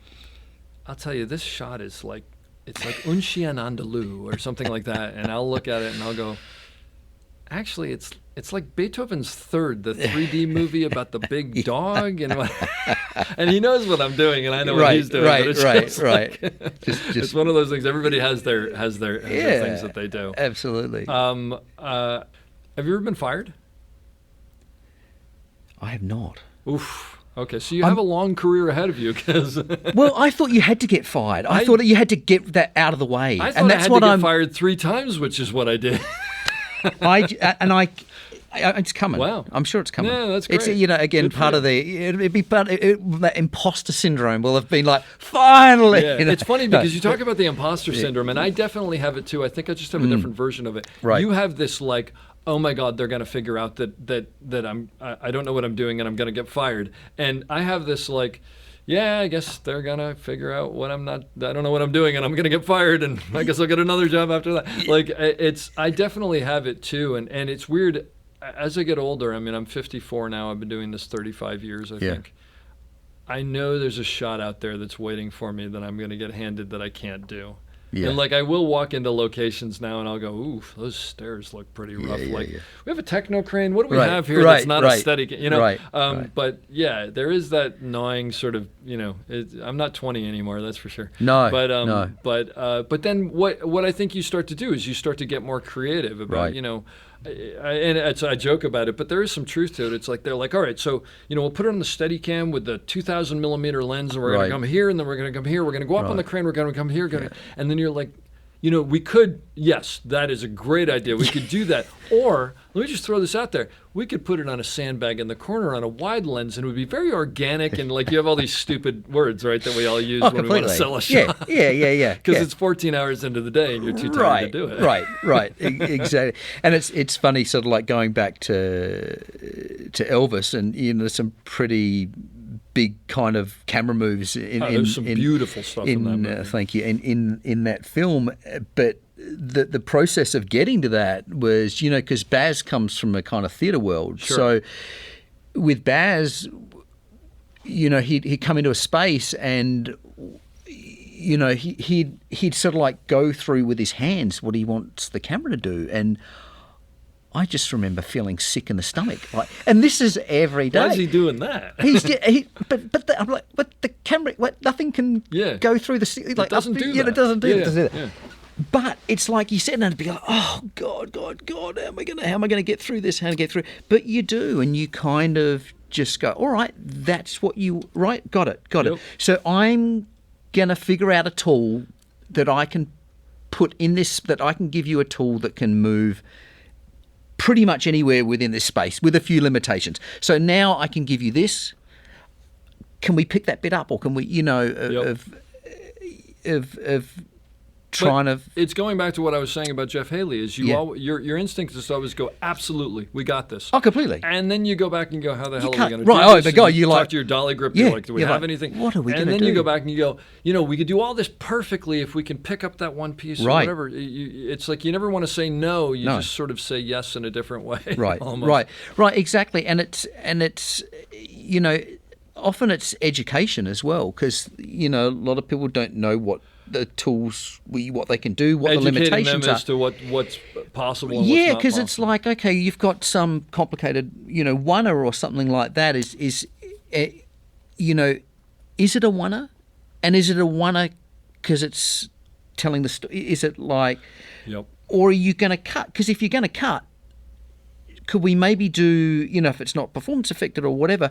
I'll tell you, this shot is like, it's like Un Chien Andalou or something like that, and I'll look at it and I'll go, actually, it's like Beethoven's Third, the 3D movie about the big dog, and he knows what I'm doing, and I know what he's doing. It's one of those things. Everybody has their things that they do. Absolutely. Have you ever been fired? I have not. Oof. Okay, so you have a long career ahead of you, because. Well, I thought you had to get fired. I thought you had to get that out of the way. I thought I had to get fired 3 times, which is what I did. It's coming. Wow. I'm sure it's coming. Yeah, that's great. It's again part of that imposter syndrome will have been like, finally. Yeah. It's funny because you talk about the imposter syndrome, and I definitely have it too. I think I just have a different version of it. Right. You have this like, oh my God, they're going to figure out that I don't know what I'm doing and I'm going to get fired. And I have this like, yeah, I guess they're going to figure out I don't know what I'm doing and I'm going to get fired, and I guess I'll get another job after that. Like, I definitely have it too. And it's weird as I get older. I mean, I'm 54 now. I've been doing this 35 years, I think. I know there's a shot out there that's waiting for me that I'm going to get handed that I can't do. Yeah. And like, I will walk into locations now and I'll go, ooh, those stairs look pretty rough. We have a techno crane. What do we have here that's not aesthetic? But yeah, there is that gnawing sort of, I'm not 20 anymore, that's for sure. No. But then what I think you start to do is you start to get more creative about, I joke about it, but there is some truth to it. It's like, they're like, all right, so, we'll put it on the Steadicam with the 2,000 millimeter lens, and we're going to come here, and then we're going to come here. We're going to go up on the crane. We're going to come here. And then you're like, we could, yes, that is a great idea. We could do that. Or, let me just throw this out there. We could put it on a sandbag in the corner on a wide lens, and it would be very organic, and like, you have all these stupid words, right, that we all use when we want to sell a shot. Yeah. Because it's 14 hours into the day, and you're too tired to do it. Right. Exactly. And it's funny, sort of like going back to Elvis, and some pretty big kind of camera moves there's some beautiful stuff in that movie. Thank you. In that film, but the process of getting to that was, because Baz comes from a kind of theatre world. Sure. So with Baz, he'd come into a space and he'd sort of like go through with his hands what he wants the camera to do, and I just remember feeling sick in the stomach, and this is every day. Why is he doing that? I'm like, what, the camera? What, nothing can go through the. Like, it doesn't do that. It doesn't do that. Yeah. But it's like you said, and it'd be like, oh God, how am I going to get through this? How to get through? But you do, and you kind of just go, all right, that's what you got it. So I'm going to figure out a tool that I can put in this. That I can give you a tool that can move pretty much anywhere within this space with a few limitations. So now I can give you this. Can we pick that bit up, or can we, of trying to? It's going back to what I was saying about Jeff Haley. Is your instinct is to always go, absolutely, we got this. Oh, completely. And then you go back and go, how the hell are we going to right, do this? Oh, my God, you talk like to your dolly grip. You're like, do we have anything? What are we going to do? And then you go back and you go, we could do all this perfectly if we can pick up that one piece or whatever. It's like you never want to say no. You just sort of say yes in a different way. Right, almost. right, exactly. And it's often it's education as well, because a lot of people don't know what the tools, what they can do, what Educating the limitations them are. as to what's possible and yeah, what's not because it's possible. like, okay, you've got some complicated, oneer or something like that. Is it a oneer? And is it a oneer because it's telling the story? Is it like, or are you going to cut? Because if you're going to cut, could we maybe do, if it's not performance affected or whatever,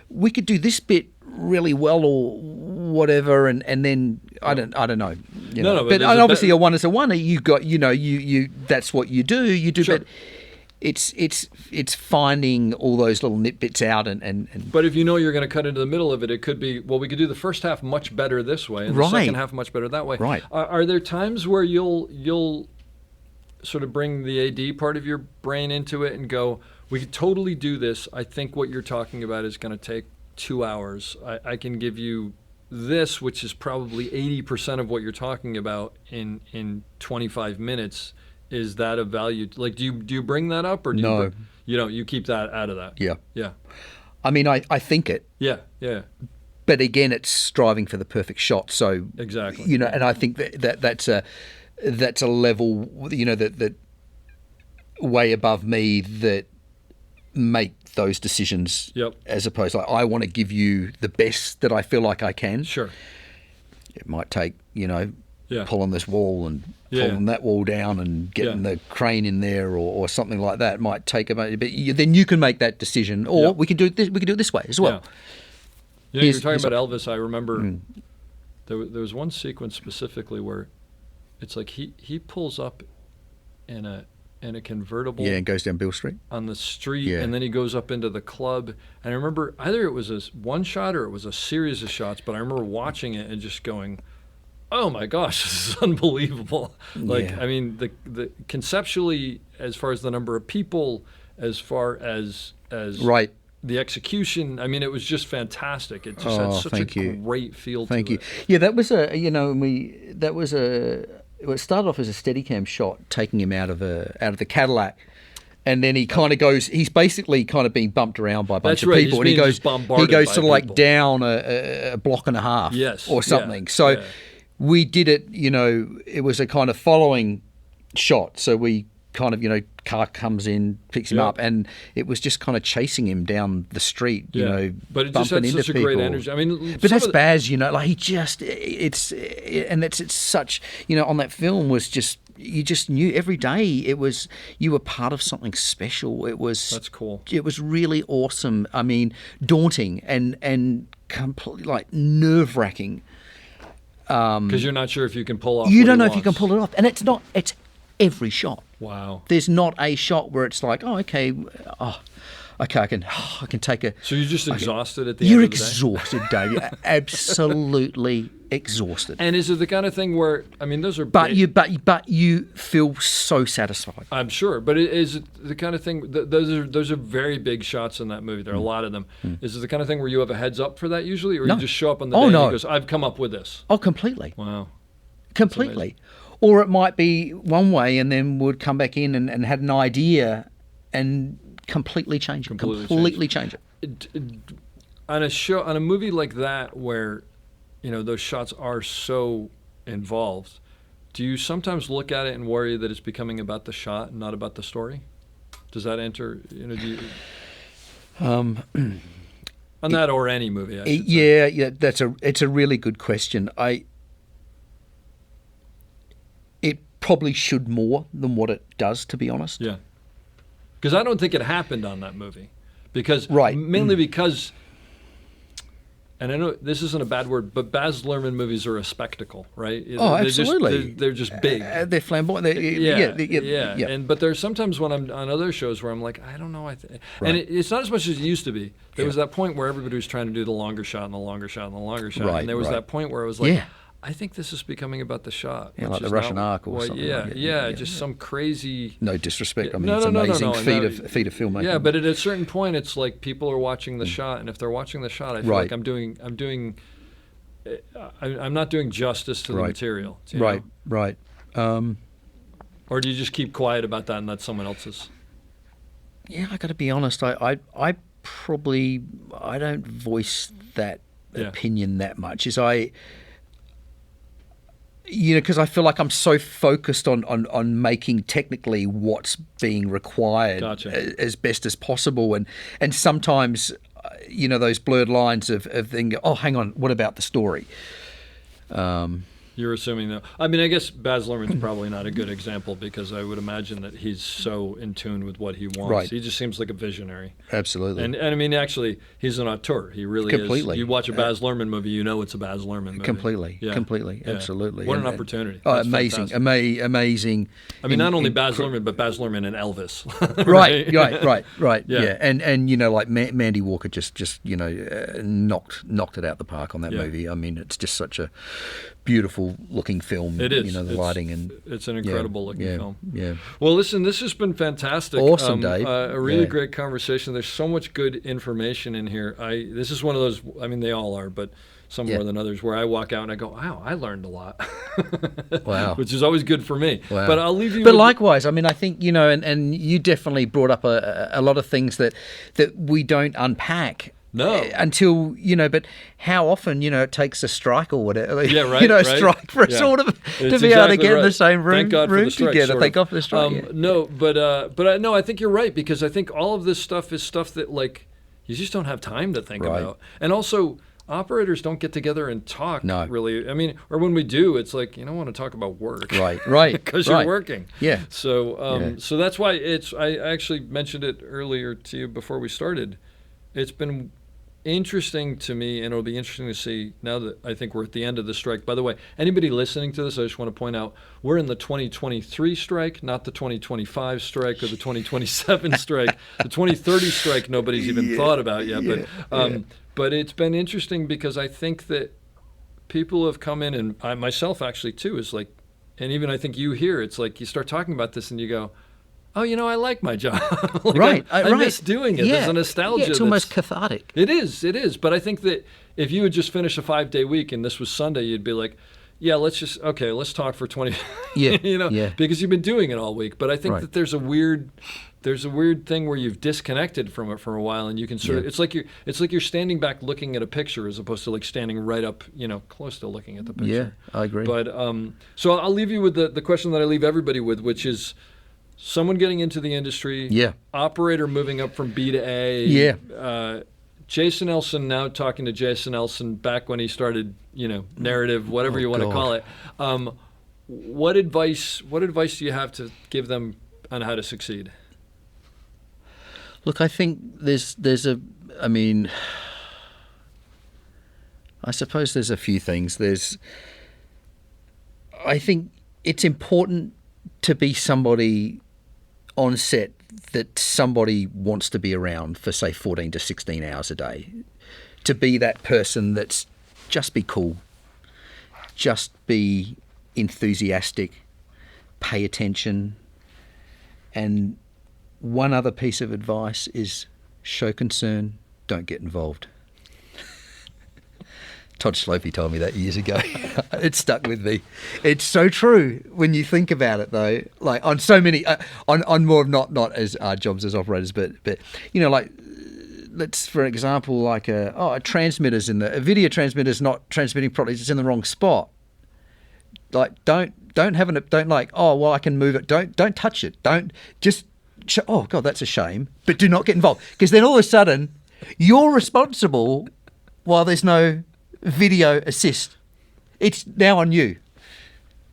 we could do this bit really well or whatever, and then I don't know. No, but obviously a one is a one. You got you that's what you do. Sure. But it's finding all those little nitbits out and. But if you're going to cut into the middle of it, it could be, well, we could do the first half much better this way, and the second half much better that way. Right. Are there times where you'll sort of bring the AD part of your brain into it and go, we could totally do this. I think what you're talking about is going to take 2 hours. I can give you this, which is probably 80% of what you're talking about in 25 minutes. Is that of value? Like, do you bring that up, or do no? You keep that out of that. Yeah. I mean, I think it. Yeah. But again, it's striving for the perfect shot. So exactly. And I think that's a level, that way above me that make those decisions. Yep. As opposed to, I want to give you the best that I feel like I can. Sure. It might take, pulling this wall and pulling that wall down and getting the crane in there or something like that. It might take a minute, but then you can make that decision, or we can do it. We can do it this way as well. Yeah. You're talking about Elvis. I remember there was one sequence specifically where it's like he pulls up in a convertible. Yeah, and goes down Bill Street. On the street, and then he goes up into the club. And I remember either it was a one shot or it was a series of shots, but I remember watching it and just going, oh my gosh, this is unbelievable. I mean, the conceptually, as far as the number of people, as far as the execution, I mean, it was just fantastic. It just had such a great feel to it. Thank you. Yeah, that was it started off as a Steadicam shot, taking him out of the Cadillac. And then he kind of goes. He's basically kind of being bumped around by a bunch of people, and he goes sort of like down a block and a half, or something. So we did it. It was a kind of following shot. So we kind of car comes in, picks him up, and it was just kind of chasing him down the street. But it just had such a great energy. I mean, but that's Baz. Like he just it's such on that film was just. You just knew every day you were part of something special. That's cool. It was really awesome. I mean, daunting and completely like nerve-wracking. Because you're not sure if you can pull off. You don't know if you can pull it off, and it's not. It's every shot. Wow. There's not a shot where it's like, okay, I can take a. So you're just exhausted at the end of the day? You're exhausted, Dave. You're absolutely exhausted. And is it the kind of thing where, I mean, those are... But you feel so satisfied. I'm sure. But is it the kind of thing... Those are very big shots in that movie. There are a lot of them. Is it the kind of thing where you have a heads up for that usually? Or you just show up on the day and he goes, I've come up with this? Oh, completely. Wow. Completely. Or it might be one way and then would come back in and had an idea and... completely change it. On a movie like that where those shots are so involved, do you sometimes look at it and worry that it's becoming about the shot and not about the story? Does that enter on that or any movie? I should say. Yeah, it's a really good question. It probably should more than what it does, to be honest. Yeah. Because I don't think it happened on that movie, mainly because, and I know this isn't a bad word, but Baz Luhrmann movies are a spectacle, right? Oh, They're absolutely. They're just big. They're flamboyant. Yeah. And but there's sometimes when I'm on other shows where I'm like, I don't know. And it's not as much as it used to be. There was that point where everybody was trying to do the longer shot and the longer shot and the longer shot. Right, and there was right. that point where I was like, I think this is becoming about the shot. Yeah, which like the is Russian not arc or what- something. Just some crazy. No disrespect. I mean, No, it's no, no, no, amazing no, feat of filmmaking. Yeah, but at a certain point, it's like people are watching the shot, and if they're watching the shot, I feel like I'm not doing justice to the material. You know? Right. Or do you just keep quiet about that and that's someone else's? Yeah, I got to be honest. I don't voice that opinion that much. Because I feel like I'm so focused on making technically what's being required as best as possible, and sometimes those blurred lines of thinking, oh, hang on, what about the story? You're assuming that. I mean, I guess Baz Luhrmann's probably not a good example because I would imagine that he's so in tune with what he wants. Right. He just seems like a visionary. Absolutely. And I mean, actually, he's an auteur. He really Completely. is. You watch a Baz Luhrmann movie, you know it's a Baz Luhrmann movie. Completely. Yeah. Completely. Yeah. Absolutely. What an opportunity. Oh, That's amazing. fantastic. Amazing. I mean, not only Baz Luhrmann, but Baz Luhrmann and Elvis. Right. Yeah. Yeah. And like Mandy Walker just knocked it out the park on that movie. I mean, it's just such a beautiful looking film. It is. The lighting and it's an incredible looking film. Yeah. Well, listen, this has been fantastic. Awesome, Dave. A really great conversation. There's so much good information in here. This is one of those. I mean, they all are, but some more than others. Where I walk out and I go, "Wow, I learned a lot." Wow. Which is always good for me. Wow. But I'll leave you. But likewise, I mean, I think and you definitely brought up a lot of things that we don't unpack. No. Until, but how often, it takes a strike or whatever. Yeah, right. A strike for us all to be able to get in the same room, Thank God for the strike, together. sort of. Thank God for the strike. No, but I think you're right, because I think all of this stuff is stuff that, like, you just don't have time to think about. And also, operators don't get together and talk, really. I mean, or when we do, it's like, you don't want to talk about work. Right. Because you're working. Yeah. So so that's why I actually mentioned it earlier to you before we started. It's been interesting to me, and it'll be interesting to see now that I think we're at the end of the strike. By the way, anybody listening to this, I just want to point out, we're in the 2023 strike, not the 2025 strike or the 2027 strike. The 2030 strike, nobody's even thought about yet. But it's been interesting because I think that people have come in, and I myself actually too, is like, and even I think you here, it's like you start talking about this and you go, oh, I like my job. I miss doing it. There's a nostalgia. Yeah, it's almost cathartic. It is. But I think that if you had just finished a 5-day week and this was Sunday, you'd be like, yeah, let's talk for 20. Because you've been doing it all week. But I think that there's a weird thing where you've disconnected from it for a while, and you can sort of, it's like you're standing back looking at a picture as opposed to like standing right up, close to looking at the picture. Yeah, I agree. But so I'll leave you with the question that I leave everybody with, which is, someone getting into the industry, operator moving up from B to A, Jason Ellson now talking to Jason Ellson back when he started, narrative, whatever you want to call it. What advice do you have to give them on how to succeed? Look, I think I suppose there's a few things. I think it's important to be somebody on set that somebody wants to be around for, say, 14 to 16 hours a day. To be that person that's just be cool, just be enthusiastic, pay attention. And one other piece of advice is show concern, don't get involved. Todd Slopey told me that years ago. It stuck with me. It's so true when you think about it, though. Like on so many, on more of not as our jobs as operators, but like let's, for example, like a transmitter's a video transmitter's not transmitting properly. It's in the wrong spot. Like don't like, oh well, I can move it. Don't touch it. Don't just. Oh God, that's a shame. But do not get involved, because then all of a sudden you're responsible while there's no video assist. It's now on you.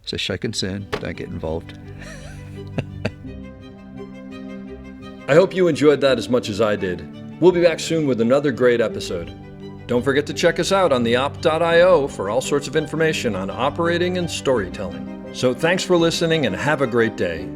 So show concern, don't get involved. I hope you enjoyed that as much as I did. We'll be back soon with another great episode. Don't forget to check us out on theop.io for all sorts of information on operating and storytelling. So thanks for listening and have a great day.